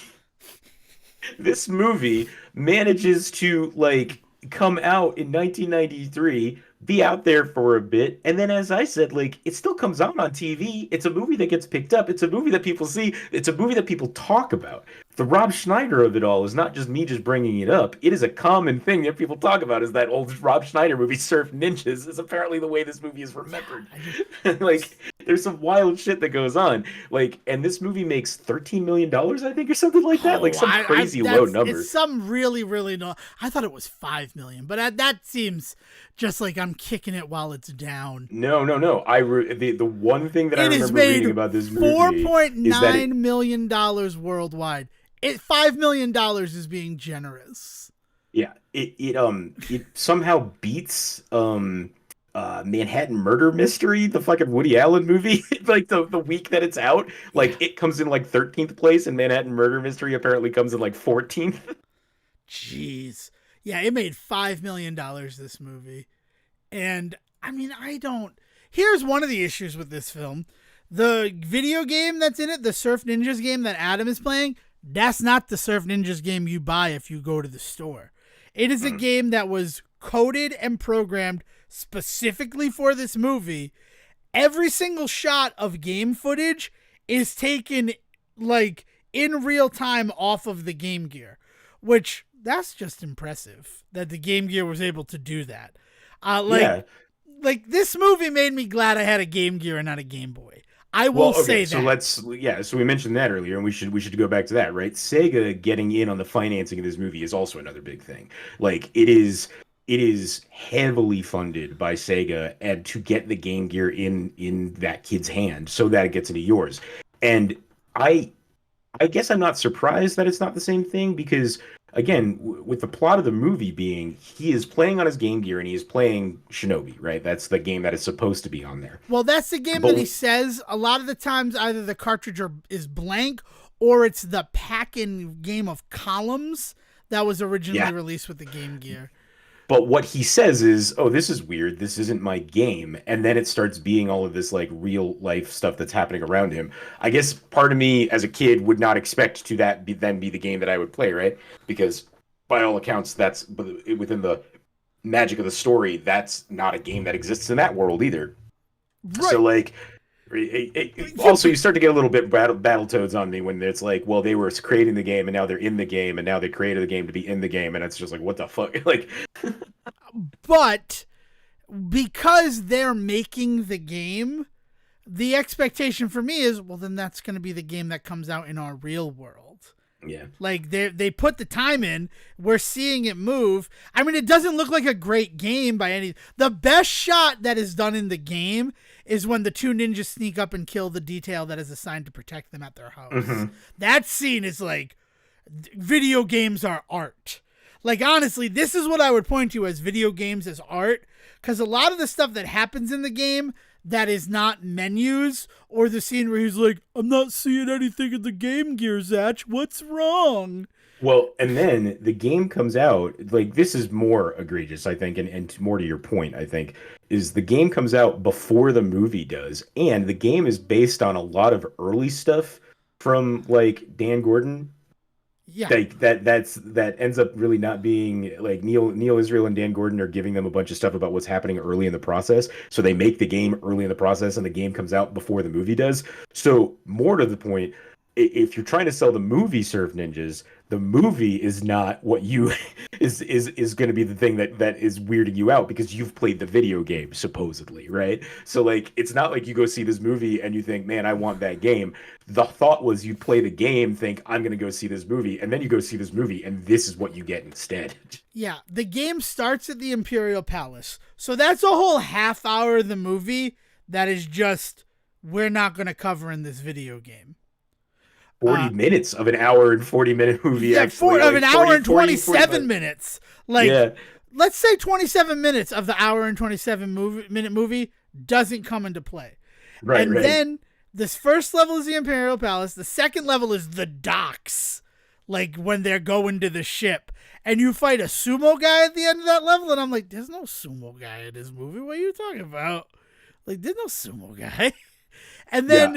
this movie manages to like come out in 1993, be out there for a bit, and then, as I said, like it still comes out on TV. It's a movie that gets picked up. It's a movie that people see. It's a movie that people talk about. The Rob Schneider of it all is not just me just bringing it up. It is a common thing that people talk about. Is that old Rob Schneider movie Surf Ninjas is apparently the way this movie is remembered. Like there's some wild shit that goes on. Like, and this movie makes $13 million, I think, or something like that. Like some crazy low number. It's some really, really no. I thought it was $5 million, but that seems just like I'm kicking it while it's down. No. The one thing that I remember reading about this movie $4.9 million worldwide. $5 million is being generous. Yeah, it somehow beats Manhattan Murder Mystery, the fucking Woody Allen movie. Like the week that it's out, like it comes in like 13th place, and Manhattan Murder Mystery apparently comes in like 14th. Jeez, yeah, it made $5 million this movie, and I mean, Here's one of the issues with this film: the video game that's in it, the Surf Ninjas game that Adam is playing. That's not the Surf Ninjas game you buy if you go to the store. It is a game that was coded and programmed specifically for this movie. Every single shot of game footage is taken like in real time off of the Game Gear, which that's just impressive that the Game Gear was able to do that. Like this movie made me glad I had a Game Gear and not a Game Boy. I will say that. So we mentioned that earlier, and we should go back to that, right? Sega getting in on the financing of this movie is also another big thing. Like it is heavily funded by Sega, and to get the Game Gear in that kid's hand so that it gets into yours. And I guess I'm not surprised that it's not the same thing because, again, with the plot of the movie being he is playing on his Game Gear and he is playing Shinobi, right? That's the game that is supposed to be on there. Well, that's the game that he says a lot of the times either the cartridge is blank or it's the pack-in game of Columns that was originally released with the Game Gear. But what he says is, oh, this is weird. This isn't my game. And then it starts being all of this like real life stuff that's happening around him. I guess part of me as a kid would not expect to then be the game that I would play, right? Because by all accounts, that's within the magic of the story. That's not a game that exists in that world either. Right. So like, also you start to get a little bit Battletoads on me when it's like, well, they were creating the game and now they're in the game and now they created the game to be in the game, and it's just like, what the fuck? Like, but because they're making the game, the expectation for me is, well, then that's going to be the game that comes out in our real world. Yeah. Like they put the time in, we're seeing it move. I mean, it doesn't look like a great game by any. The best shot that is done in the game is when the two ninjas sneak up and kill the detail that is assigned to protect them at their house. Mm-hmm. That scene is like, video games are art. Like, honestly, this is what I would point to as video games as art, because a lot of the stuff that happens in the game that is not menus, or the scene where he's like, I'm not seeing anything in the Game Gear, Zach. What's wrong? Well, and then the game comes out, like, this is more egregious, I think, and more to your point, I think, is the game comes out before the movie does, and the game is based on a lot of early stuff from, like, Dan Gordon. Yeah. Like that ends up really not being like Neil Israel and Dan Gordon are giving them a bunch of stuff about what's happening early in the process. So they make the game early in the process and the game comes out before the movie does. So more to the point, if you're trying to sell the movie Surf Ninjas, the movie is not what you is going to be the thing that is weirding you out because you've played the video game supposedly, right? So like it's not like you go see this movie and you think, man, I want that game. The thought was you'd play the game, think I'm going to go see this movie, and then you go see this movie and this is what you get instead. Yeah, the game starts at the Imperial Palace. So that's a whole half hour of the movie that is just, we're not going to cover in this video game. 40 minutes of an hour and 40-minute movie. Yeah, actually, of like an hour and 27 45. minutes. Like, Yeah. let's say 27 minutes of the hour and 27-minute movie doesn't come into play. Right, and right. then this first level is the Imperial Palace. The second level is the docks, like when they're going to the ship. And you fight a sumo guy at the end of that level. And I'm like, there's no sumo guy in this movie. What are you talking about? Like, there's no sumo guy. And then,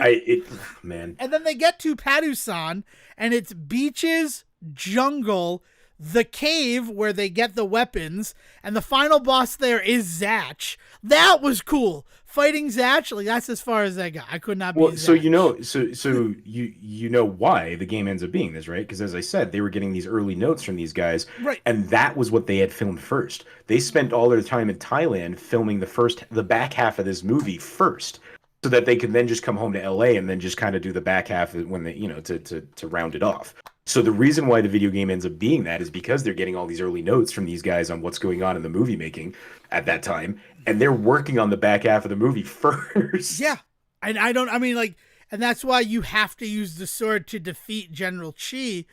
man. And then they get to Padusan, and it's beaches, jungle, the cave where they get the weapons, and the final boss there is Zach. That was cool. Fighting Zach, like that's as far as I got. I could not be. Well, Zach. so you know why the game ends up being this, right? Because as I said, they were getting these early notes from these guys, right? And that was what they had filmed first. They spent all their time in Thailand filming the back half of this movie first, so that they could then just come home to LA and then just kind of do the back half when they, to round it off. So the reason why the video game ends up being that is because they're getting all these early notes from these guys on what's going on in the movie making at that time, and they're working on the back half of the movie first. Yeah, and and that's why you have to use the sword to defeat General Chi,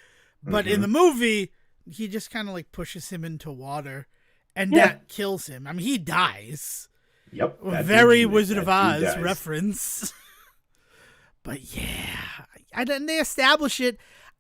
but in the movie, he just kind of like pushes him into water, and that kills him. I mean, he dies. Yep. Very Wizard of Oz reference. But yeah, and they establish it.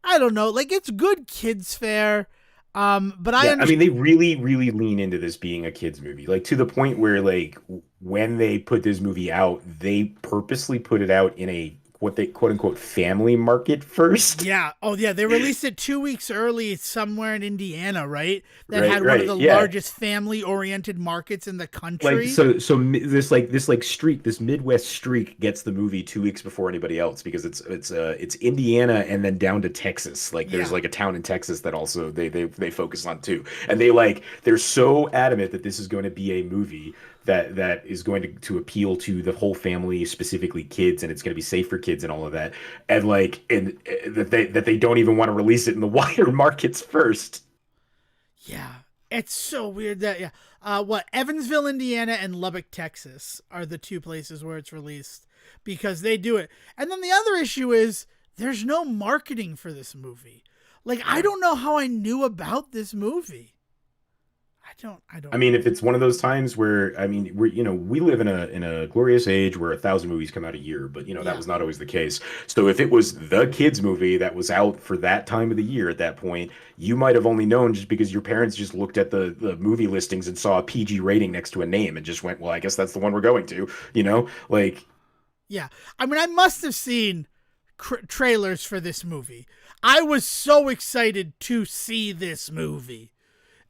I don't know, like it's good kids fare. But I mean, they really, really lean into this being a kids movie, like to the point where, like, when they put this movie out, they purposely put it out in a what they quote unquote family market first. Yeah. Oh, yeah. They released it 2 weeks early somewhere in Indiana, right? That had one of the largest family-oriented markets in the country. Like so this streak, this Midwest streak, gets the movie 2 weeks before anybody else because it's Indiana and then down to Texas. Like there's like a town in Texas that also they focus on too, and they're so adamant that this is going to be a movie that is going to appeal to the whole family, specifically kids, and it's going to be safe for kids and all of that, and that they don't even want to release it in the wider markets first. Yeah, it's so weird that Evansville, Indiana, and Lubbock, Texas are the two places where it's released because they do it. And then the other issue is there's no marketing for this movie. Like, I don't know how I knew about this movie. I don't. I mean, if it's one of those times where, I mean, we live in a glorious age where 1,000 movies come out a year, but that was not always the case. So if it was the kids movie that was out for that time of the year at that point, you might have only known just because your parents just looked at the movie listings and saw a PG rating next to a name and just went, well, I guess that's the one we're going to, like. Yeah. I mean, I must have seen trailers for this movie. I was so excited to see this movie.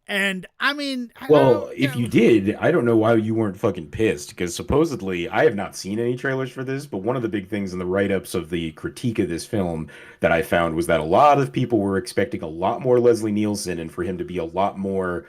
And I mean, if you did, I don't know why you weren't fucking pissed, because supposedly I have not seen any trailers for this, but one of the big things in the write-ups of the critique of this film that I found was that a lot of people were expecting a lot more Leslie Nielsen and for him to be a lot more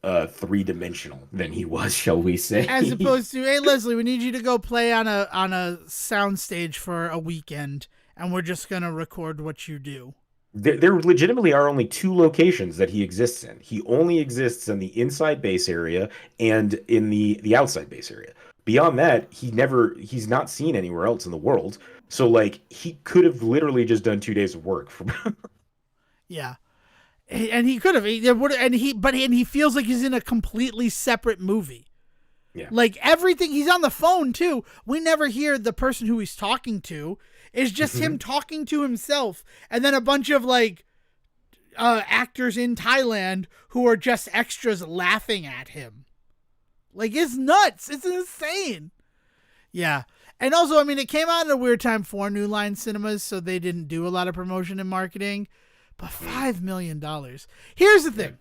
three-dimensional than he was, shall we As say. opposed to, hey Leslie, we need you to go play on a sound stage for a weekend, and we're just gonna record what you do. There legitimately are only two locations that he exists in. He only exists in the inside base area and in the outside base area. Beyond that, he's not seen anywhere else in the world. So like he could have literally just done 2 days of work for Yeah, and he could have. And he feels like he's in a completely separate movie. yeah. Like everything, he's on the phone too. We never hear the person who he's talking to. It's just him talking to himself, and then a bunch of like actors in Thailand who are just extras laughing at him. Like it's nuts. It's insane. Yeah. And also, I mean, it came out at a weird time for New Line Cinemas, so they didn't do a lot of promotion and marketing. But $5 million. Here's the thing.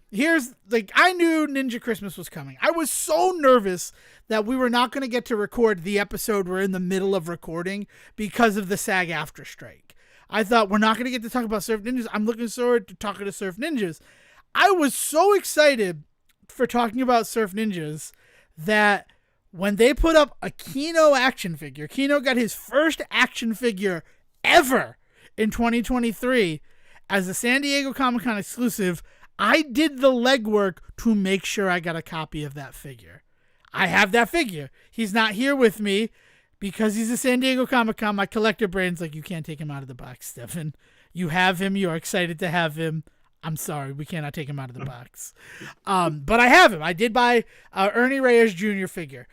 I knew Ninja Christmas was coming. I was so nervous that we were not going to get to record the episode we're in the middle of recording because of the SAG-AFTRA strike. I thought we're not going to get to talk about Surf Ninjas. I'm looking forward to talking to Surf Ninjas. I was so excited for talking about Surf Ninjas that when they put up a Kino action figure, Kino got his first action figure ever in 2023 as a San Diego Comic-Con exclusive. I did the legwork to make sure I got a copy of that figure. I have that figure. He's not here with me because he's a San Diego Comic-Con. My collector brain's like, you can't take him out of the box, Stefan. You have him. You're excited to have him. I'm sorry, we cannot take him out of the box. But I have him. I did buy Ernie Reyes Jr. figure.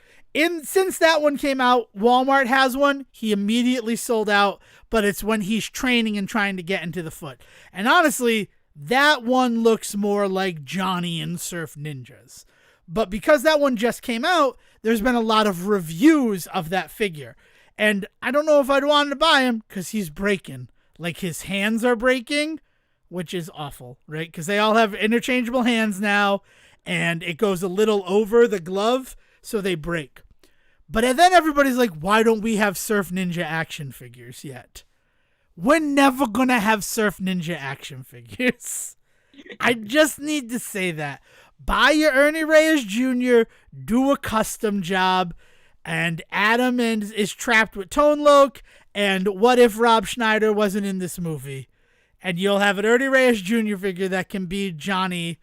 Since that one came out, Walmart has one. He immediately sold out, but it's when he's training and trying to get into the foot. And honestly, that one looks more like Johnny in Surf Ninjas. But because that one just came out, there's been a lot of reviews of that figure. And I don't know if I'd wanted to buy him because he's breaking. Like his hands are breaking, which is awful, right? Because they all have interchangeable hands now, and it goes a little over the glove, so they break. But then everybody's like, why don't we have Surf Ninja action figures yet? We're never going to have Surf Ninja action figures. I just need to say that. Buy your Ernie Reyes Jr., do a custom job, and Adam is trapped with Tone Loc, and what if Rob Schneider wasn't in this movie? And you'll have an Ernie Reyes Jr. figure that can be Johnny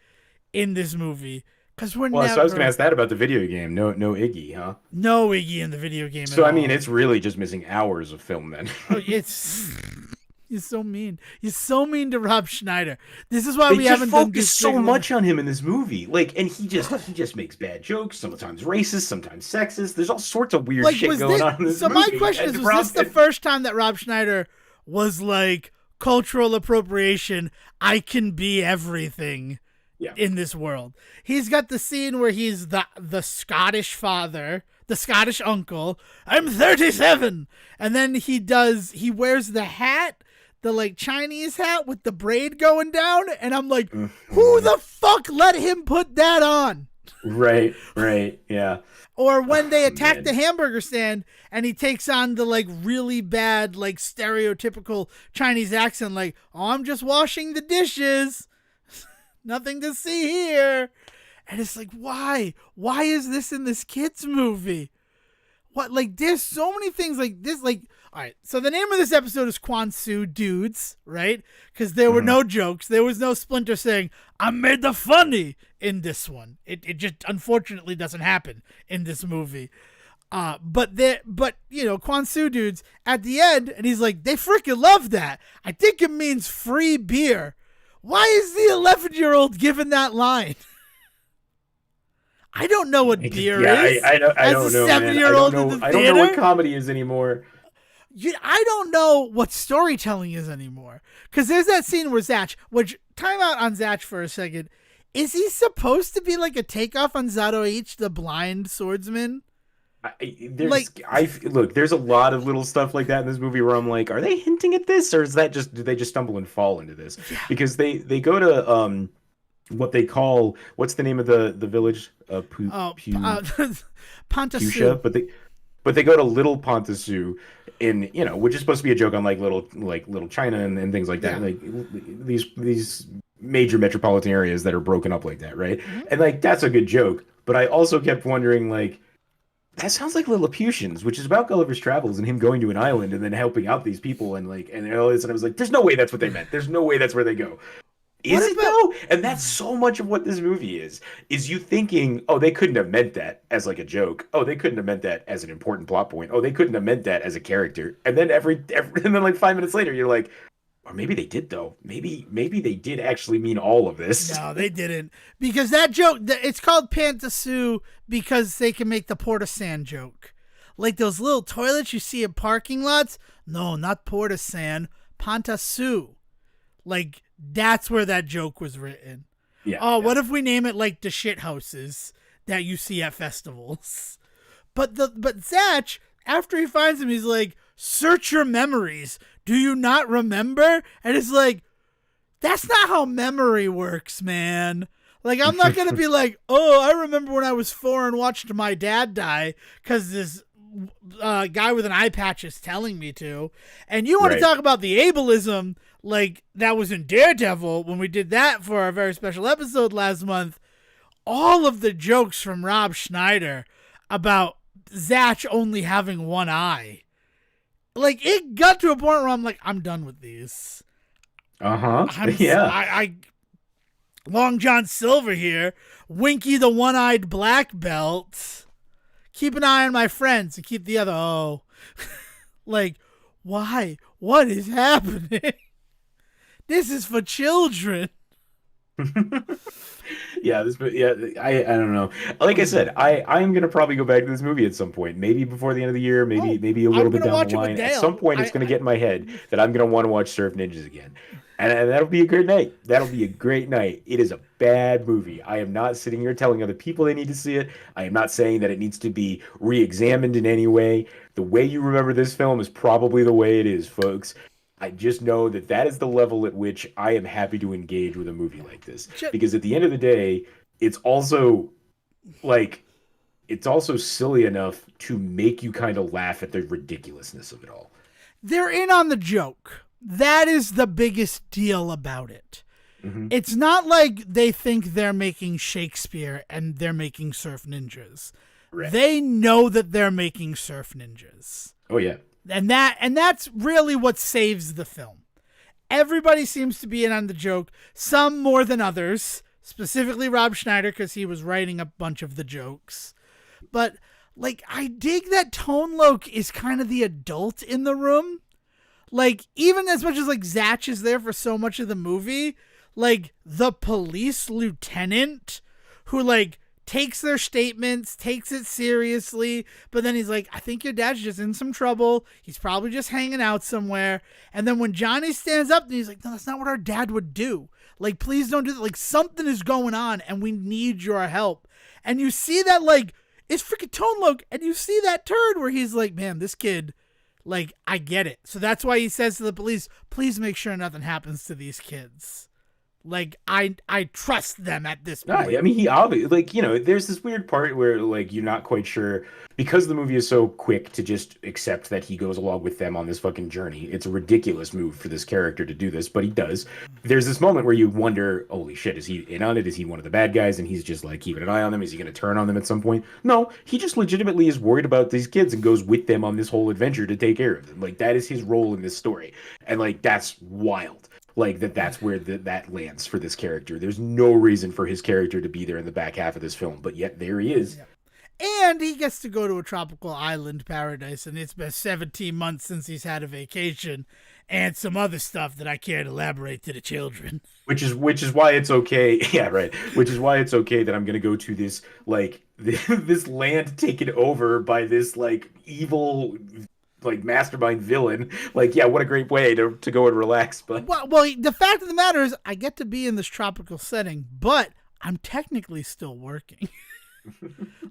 in this movie. Because we're never... So I was going to ask that about the video game. No Iggy, huh? No Iggy in the video game So, at I mean, all. it's really just missing hours of film then. Oh, it's... You're so mean. You're so mean to Rob Schneider. This is why we haven't done focus so much on him in this movie. Like, and he just makes bad jokes, sometimes racist, sometimes sexist. There's all sorts of weird shit going on in this movie. So my question is, was this the first time that Rob Schneider was like, cultural appropriation, I can be everything in this world? He's got the scene where he's the Scottish father, the Scottish uncle. I'm 37. And then he wears the hat, the like Chinese hat with the braid going down. And I'm like, who the fuck let him put that on? Right, yeah. Or when they attack the hamburger stand and he takes on the like really bad, like stereotypical Chinese accent, like, oh, I'm just washing the dishes. Nothing to see here. And it's like, why? Why is this in this kid's movie? What? Like, there's so many things like this. Like, all right. So the name of this episode is Quan Su Dudes, right? Because there were no jokes. There was no Splinter saying, I made the funny in this one. It just unfortunately doesn't happen in this movie. But you know, Quan Su Dudes at the end, and he's like, they freaking love that. I think it means free beer. Why is the 11-year-old given that line? I don't know what beer is. I don't know, man. I don't know what comedy is anymore. I don't know what storytelling is anymore. Because there's that scene where Zatch, which, time out on Zatch for a second. Is he supposed to be like a takeoff on Zatoichi, the blind swordsman? Look, there's a lot of little stuff like that in this movie where I'm like, are they hinting at this, or is that just, do they just stumble and fall into this? Yeah. Because they go to what they call, what's the name of the village? Ponta-Su. But they go to Little Ponta-Su, in, which is supposed to be a joke on like little China and things like that. Like these major metropolitan areas that are broken up like that, right? Mhm. And like that's a good joke, but I also kept wondering like that sounds like Lilliputians, which is about Gulliver's Travels and him going to an island and then helping out these people and like and all this. And I was like, there's no way that's what they meant. There's no way that's where they go. What Is it about though? And that's so much of what this movie is you thinking, oh, they couldn't have meant that as like a joke. Oh, they couldn't have meant that as an important plot point. Oh, they couldn't have meant that as a character. And then and then like 5 minutes later, you're like, or maybe they did though. Maybe they did actually mean all of this. no, they didn't because that joke. It's called Pantasu because they can make the Porta Sand joke, like those little toilets you see in parking lots. No, not Porta Sand, Pantasu. Like that's where that joke was written. Yeah. Oh, Yeah. what if we name it like the shit houses that you see at festivals? But Zach, after he finds him, he's like, search your memories. Do you not remember? And it's like, that's not how memory works, man. Like, I'm not going to be like, oh, I remember when I was 4 and watched my dad die because this guy with an eye patch is telling me to. And you want to Right. talk about the ableism, like that was in Daredevil when we did that for our very special episode last month. All of the jokes from Rob Schneider about Zach only having one eye. Like, it got to a point where I'm like, I'm done with these. Uh-huh. I'm Yeah. I Long John Silver here, Winky the one-eyed black belt. Keep an eye on my friends and keep the other. Oh, like, why? What is happening? This is for children. I don't know. Like I said, I'm gonna probably go back to this movie at some point. Maybe before the end of the year, Oh, maybe a little I'm bit gonna down watch the it with line. At Dale. some point, it's gonna get in my head that I'm gonna want to watch Surf Ninjas again. And that'll be a great night. That'll be a great night. It is a bad movie. I am not sitting here telling other people they need to see it. I am not saying that it needs to be re-examined in any way. The way you remember this film is probably the way it is, folks. I just know that that is the level at which I am happy to engage with a movie like this. Because at the end of the day, it's also like it's also silly enough to make you kind of laugh at the ridiculousness of it all. They're in on the joke. That is the biggest deal about it. Mhm. It's not like they think they're making Shakespeare and they're making Surf Ninjas. Right. They know that they're making Surf Ninjas. Oh yeah. And that's really what saves the film. Everybody seems to be in on the joke, some more than others, specifically Rob Schneider because he was writing a bunch of the jokes. But like I dig that Tone Loc is kind of the adult in the room. Like, even as much as, like, Zach is there for so much of the movie, like, the police lieutenant who, like, takes their statements, takes it seriously, but then he's like, I think your dad's just in some trouble. He's probably just hanging out somewhere. And then when Johnny stands up, he's like, no, that's not what our dad would do. Like, please don't do that. Like, something is going on, and we need your help. And you see that, like, it's freaking Tone Loc, and you see that turn where he's like, man, this kid... Like, I get it. So that's why he says to the police, please make sure nothing happens to these kids. Like, I trust them at this No, point. I mean, he obviously, like, you know, there's this weird part where, like, you're not quite sure because the movie is so quick to just accept that he goes along with them on this fucking journey. It's a ridiculous move for this character to do this, but he does. There's this moment where you wonder, holy shit, is he in on it? Is he one of the bad guys? And he's just, like, keeping an eye on them. Is he going to turn on them at some point? No, he just legitimately is worried about these kids and goes with them on this whole adventure to take care of them. Like, that is his role in this story. And, like, that's wild. Like that's where that lands for this character. There's no reason for his character to be there in the back half of this film, but yet there he is. Yeah. And he gets to go to a tropical island paradise, and it's been 17 months since he's had a vacation, and some other stuff that I can't elaborate to the children. Which is why it's okay. Yeah, right. Which is why it's okay that I'm gonna go to this like this land taken over by this like evil like mastermind villain. Like, yeah, what a great way to go and relax. But Well, the fact of the matter is, I get to be in this tropical setting, but I'm technically still working.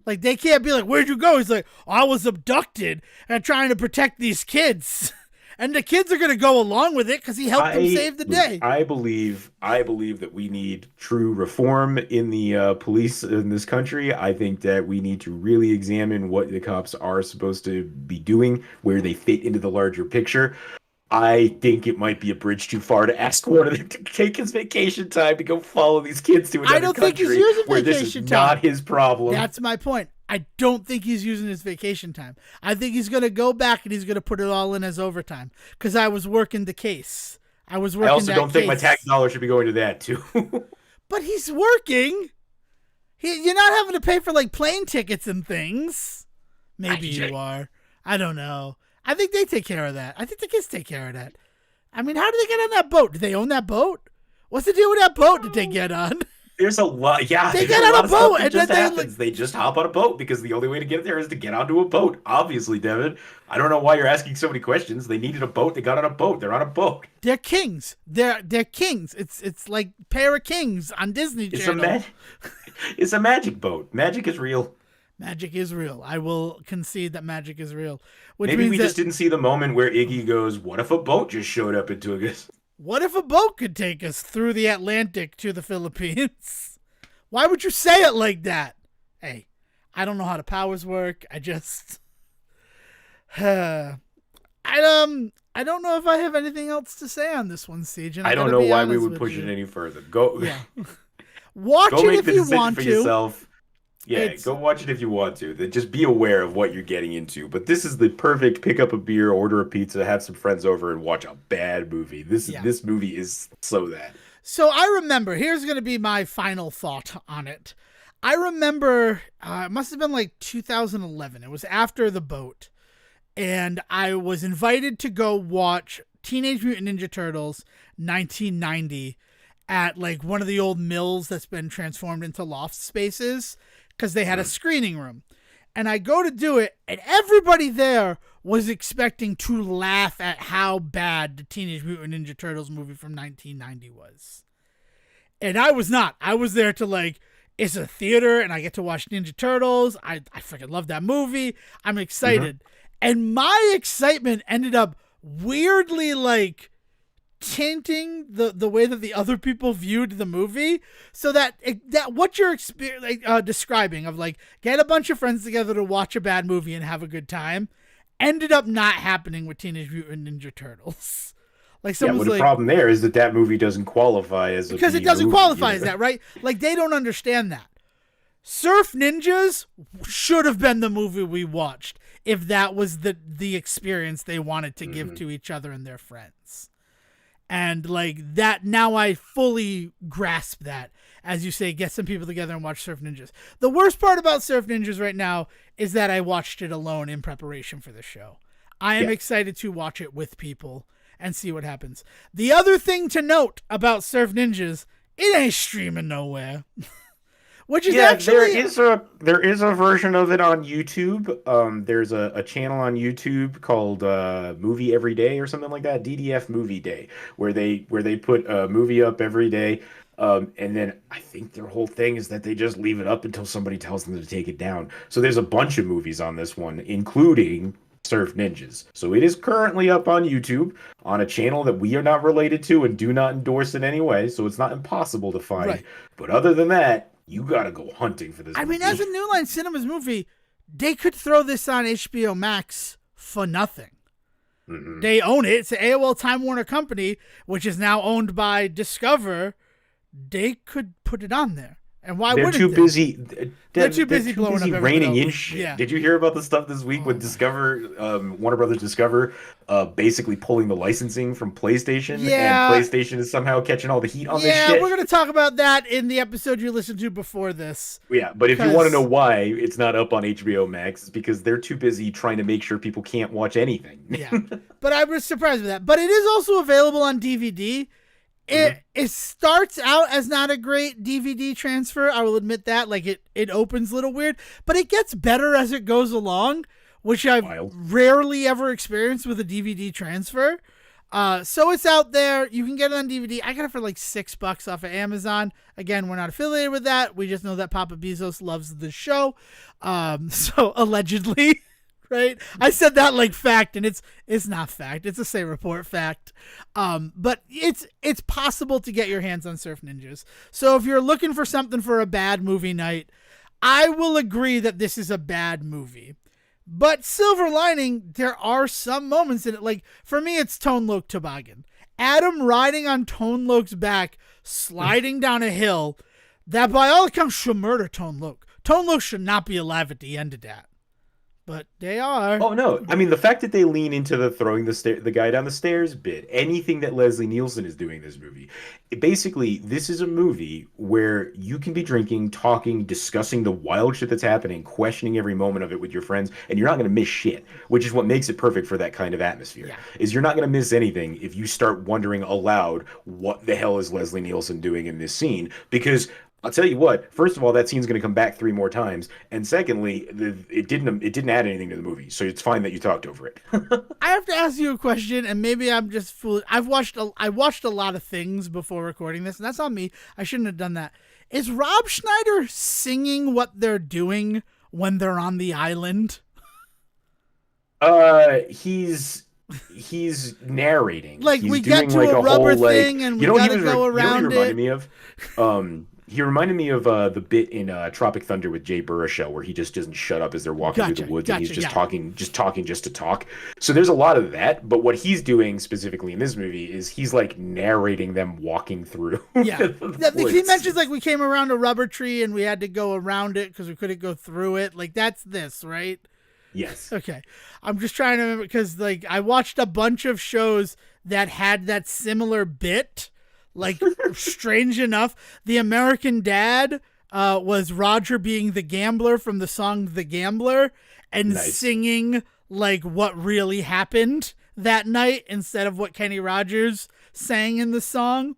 Like, they can't be like, where'd you go? He's like, I was abducted and trying to protect these kids. And the kids are going to go along with it because he helped them save the day. I believe that we need true reform in the police in this country. I think that we need to really examine what the cops are supposed to be doing, where they fit into the larger picture. I think it might be a bridge too far to ask one of them to take his vacation time to go follow these kids to I another don't think he's country using where this is vacation not time. his problem. That's my point. I don't think he's using his vacation time. I think he's going to go back and he's going to put it all in as overtime because I was working the case. I also don't think my tax dollar should be going to that too. But he's working. You're not having to pay for like plane tickets and things. Maybe you are. I don't know. I think they take care of that. I think the kids take care of that. I mean, how do they get on that boat? Do they own that boat? What's the deal with that boat that they get on? There's a lot. Yeah, they get on a boat and then they just hop on a boat because the only way to get there is to get onto a boat. Obviously, Devin. I don't know why you're asking so many questions. They needed a boat. They got on a boat. They're on a boat. They're kings. They're kings. It's like Pair of Kings on Disney Channel. It's a magic boat. Magic is real. Magic is real. I will concede that magic is real. Maybe we just didn't see the moment where Iggy goes, "What if a boat just showed up and took us?" What if a boat could take us through the Atlantic to the Philippines? Why would you say it like that? Hey, I don't know how the powers work. I just... I don't know if I have anything else to say on this one, Siege. I don't know why we would push it any further. Go. Yeah. Watch it if you want to. Yourself. Yeah, go watch it if you want to. Then just be aware of what you're getting into. But this is the perfect pick up a beer, order a pizza, have some friends over, and watch a bad movie. This movie is so that. So I remember, here's going to be my final thought on it. I remember, it must have been like 2011. It was after The Boat. And I was invited to go watch Teenage Mutant Ninja Turtles 1990 at like one of the old mills that's been transformed into loft spaces because they had a screening room. And I go to do it, and everybody there was expecting to laugh at how bad the Teenage Mutant Ninja Turtles movie from 1990 was. And I was not. I was there to like, it's a theater, and I get to watch Ninja Turtles. I freaking love that movie. I'm excited. Mm-hmm. And my excitement ended up weirdly like tinting the way that the other people viewed the movie, so that what you're describing of like get a bunch of friends together to watch a bad movie and have a good time ended up not happening with Teenage Mutant Ninja Turtles. Like someone's the problem there is that movie doesn't qualify as because it doesn't qualify as that, right? Like they don't understand that. Surf Ninjas should have been the movie we watched if that was the experience they wanted to give to each other and their friends. And like that, now I fully grasp that. As you say, get some people together and watch Surf Ninjas. The worst part about Surf Ninjas right now is that I watched it alone in preparation for the show. I am excited to watch it with people and see what happens. The other thing to note about Surf Ninjas, it ain't streaming nowhere. Which is actually there is a version of it on YouTube. There's a channel on YouTube called Movie Every Day or something like that, DDF Movie Day, where they put a movie up every day. And then I think their whole thing is that they just leave it up until somebody tells them to take it down. So there's a bunch of movies on this one, including Surf Ninjas. So it is currently up on YouTube on a channel that we are not related to and do not endorse in any way. So it's not impossible to find. Right. But other than that, you gotta go hunting for this movie. I mean, as a New Line Cinemas movie, they could throw this on HBO Max for nothing. Mm-hmm. They own it. It's an AOL Time Warner company, which is now owned by Discover. They could put it on there. And why wouldn't they? They're too busy blowing up everything reining in shit. Yeah. Did you hear about the stuff this week with Discover, Warner Brothers Discover, basically pulling the licensing from PlayStation? Yeah. And PlayStation is somehow catching all the heat on this shit. Yeah, we're going to talk about that in the episode you listened to before this. Yeah, but if you want to know why it's not up on HBO Max, it's because they're too busy trying to make sure people can't watch anything. Yeah, but I was surprised with that. But it is also available on DVD. It starts out as not a great DVD transfer. I will admit that. Like it opens a little weird, but it gets better as it goes along, which I've rarely ever experienced with a DVD transfer. So it's out there. You can get it on DVD. I got it for like $6 off of Amazon. Again, we're not affiliated with that. We just know that Papa Bezos loves the show. So allegedly. Right? I said that like fact, and it's not fact. It's a Say Report fact. But it's possible to get your hands on Surf Ninjas. So if you're looking for something for a bad movie night, I will agree that this is a bad movie. But silver lining, there are some moments in it. Like, for me, it's Tone Loc Toboggan. Adam riding on Tone Loc's back, sliding down a hill, that by all accounts should murder Tone Loc. Tone Loc should not be alive at the end of that. But they are. Oh no! I mean, the fact that they lean into the throwing the guy down the stairs bit, anything that Leslie Nielsen is doing in this movie, basically, this is a movie where you can be drinking, talking, discussing the wild shit that's happening, questioning every moment of it with your friends, and you're not going to miss shit. Which is what makes it perfect for that kind of atmosphere. Yeah. Is you're not going to miss anything if you start wondering aloud, what the hell is Leslie Nielsen doing in this scene? Because I'll tell you what. First of all, that scene's going to come back 3 more times, and secondly, it didn't add anything to the movie, so it's fine that you talked over it. I have to ask you a question, and maybe I'm just foolish. I watched a lot of things before recording this, and that's on me. I shouldn't have done that. Is Rob Schneider singing what they're doing when they're on the island? He's narrating. Like, he's we get to like a rubber whole, thing, and we gotta go around he reminded it. me of? He reminded me of the bit in Tropic Thunder with Jay Baruchel, where he just doesn't shut up as they're walking through the woods, and he's just talking just to talk. So there's a lot of that, but what he's doing specifically in this movie is he's like narrating them walking through. Yeah, he mentions like we came around a rubber tree and we had to go around it because we couldn't go through it. Like, that's this, right? Yes. Okay. I'm just trying to remember, because like I watched a bunch of shows that had that similar bit. Like, strange enough, The American Dad was Roger being the gambler from the song The Gambler and singing like what really happened that night instead of what Kenny Rogers sang in the song.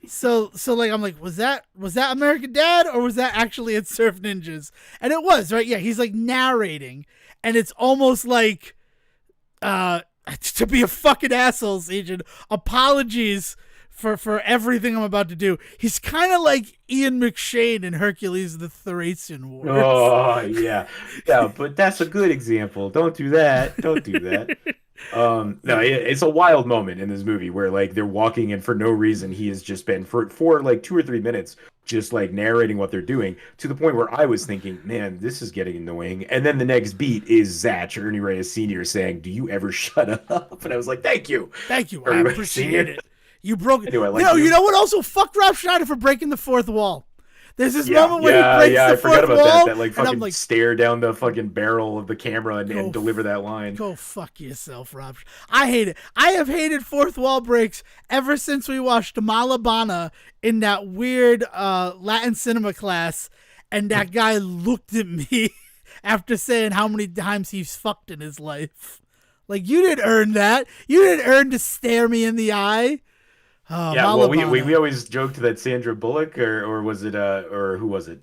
So like, I'm like, was that American Dad, or was that actually at Surf Ninjas? And it was, right? Yeah, he's like narrating, and it's almost like to be a fucking asshole, Agent. Apologies for everything I'm about to do. He's kind of like Ian McShane in Hercules: The Thracian Wars. Oh yeah, but that's a good example. Don't do that. Don't do that. No, it's a wild moment in this movie where like they're walking, and for no reason he has just been for like 2 or 3 minutes just like narrating what they're doing, to the point where I was thinking, man, this is getting annoying. And then the next beat is Zach, Ernie Reyes Sr. saying, "Do you ever shut up?" And I was like, thank you, I appreciate it. You broke it. Anyway, you know what? Also, fuck Rob Schneider for breaking the fourth wall. There's this moment where he breaks the fourth wall. I forgot about that like fucking stare down the fucking barrel of the camera and deliver that line. Go fuck yourself, Rob. I hate it. I have hated fourth wall breaks ever since we watched Malabana in that weird Latin cinema class, and that guy looked at me after saying how many times he's fucked in his life. Like, you didn't earn that. You didn't earn to stare me in the eye. Oh, yeah, well, we always joked that Sandra Bullock, or was it or who was it?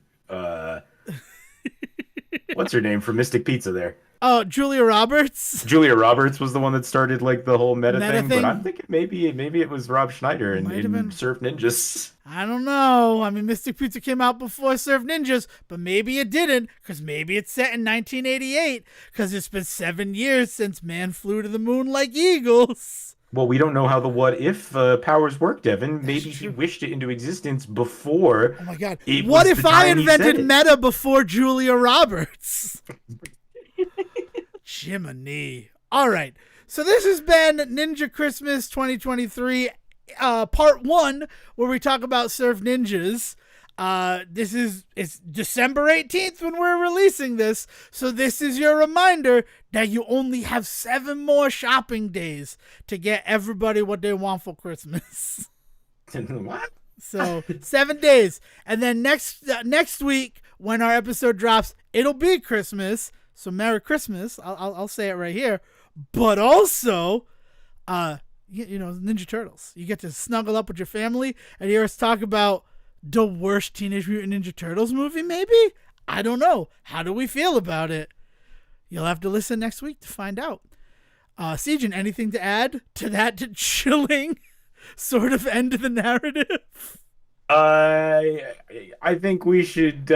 What's her name from Mystic Pizza there? Oh, Julia Roberts. Julia Roberts was the one that started like the whole meta thing, but I'm thinking maybe it was Rob Schneider in Surf Ninjas. I don't know. I mean, Mystic Pizza came out before Surf Ninjas, but maybe it didn't, because maybe it's set in 1988, because it's been 7 years since man flew to the moon like eagles. Well, we don't know how the what if powers work, Devin. Maybe he wished it into existence before. Oh my god! What if I invented meta before Julia Roberts? Jiminy. All right. So this has been Ninja Christmas 2023, part 1, where we talk about Surf Ninjas. It's December 18th when we're releasing this, so this is your reminder that you only have 7 more shopping days to get everybody what they want for Christmas. What? So 7 days, and then next week when our episode drops, it'll be Christmas. So Merry Christmas! I'll say it right here, but also, Ninja Turtles. You get to snuggle up with your family and hear us talk about the worst Teenage Mutant Ninja Turtles movie, maybe? I don't know. How do we feel about it? You'll have to listen next week to find out. Sejan, anything to add to that chilling sort of end of the narrative? I think we should...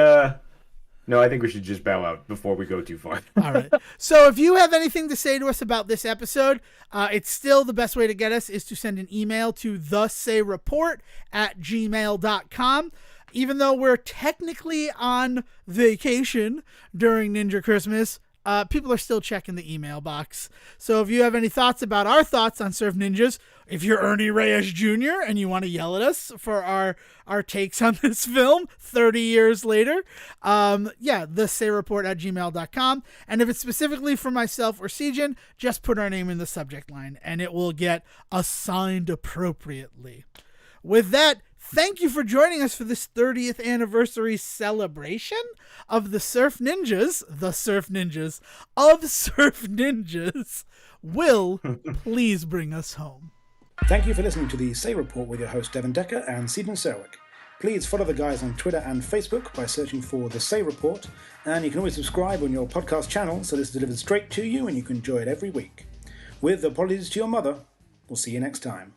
No, I think we should just bow out before we go too far. All right. So if you have anything to say to us about this episode, it's still the best way to get us is to send an email to thesayreport@gmail.com. Even though we're technically on vacation during Ninja Christmas, people are still checking the email box. So if you have any thoughts about our thoughts on Surf Ninjas, if you're Ernie Reyes Jr. and you want to yell at us for our takes on this film 30 years later, thesayReport@gmail.com. And if it's specifically for myself or Sejin, just put our name in the subject line and it will get assigned appropriately. With that, thank you for joining us for this 30th anniversary celebration of the Surf Ninjas of Surf Ninjas. Will, please bring us home. Thank you for listening to the Say Report with your host Devin Decker and Sejin Serwick. Please follow the guys on Twitter and Facebook by searching for The Say Report, and you can always subscribe on your podcast channel so this is delivered straight to you and you can enjoy it every week. With apologies to your mother, we'll see you next time.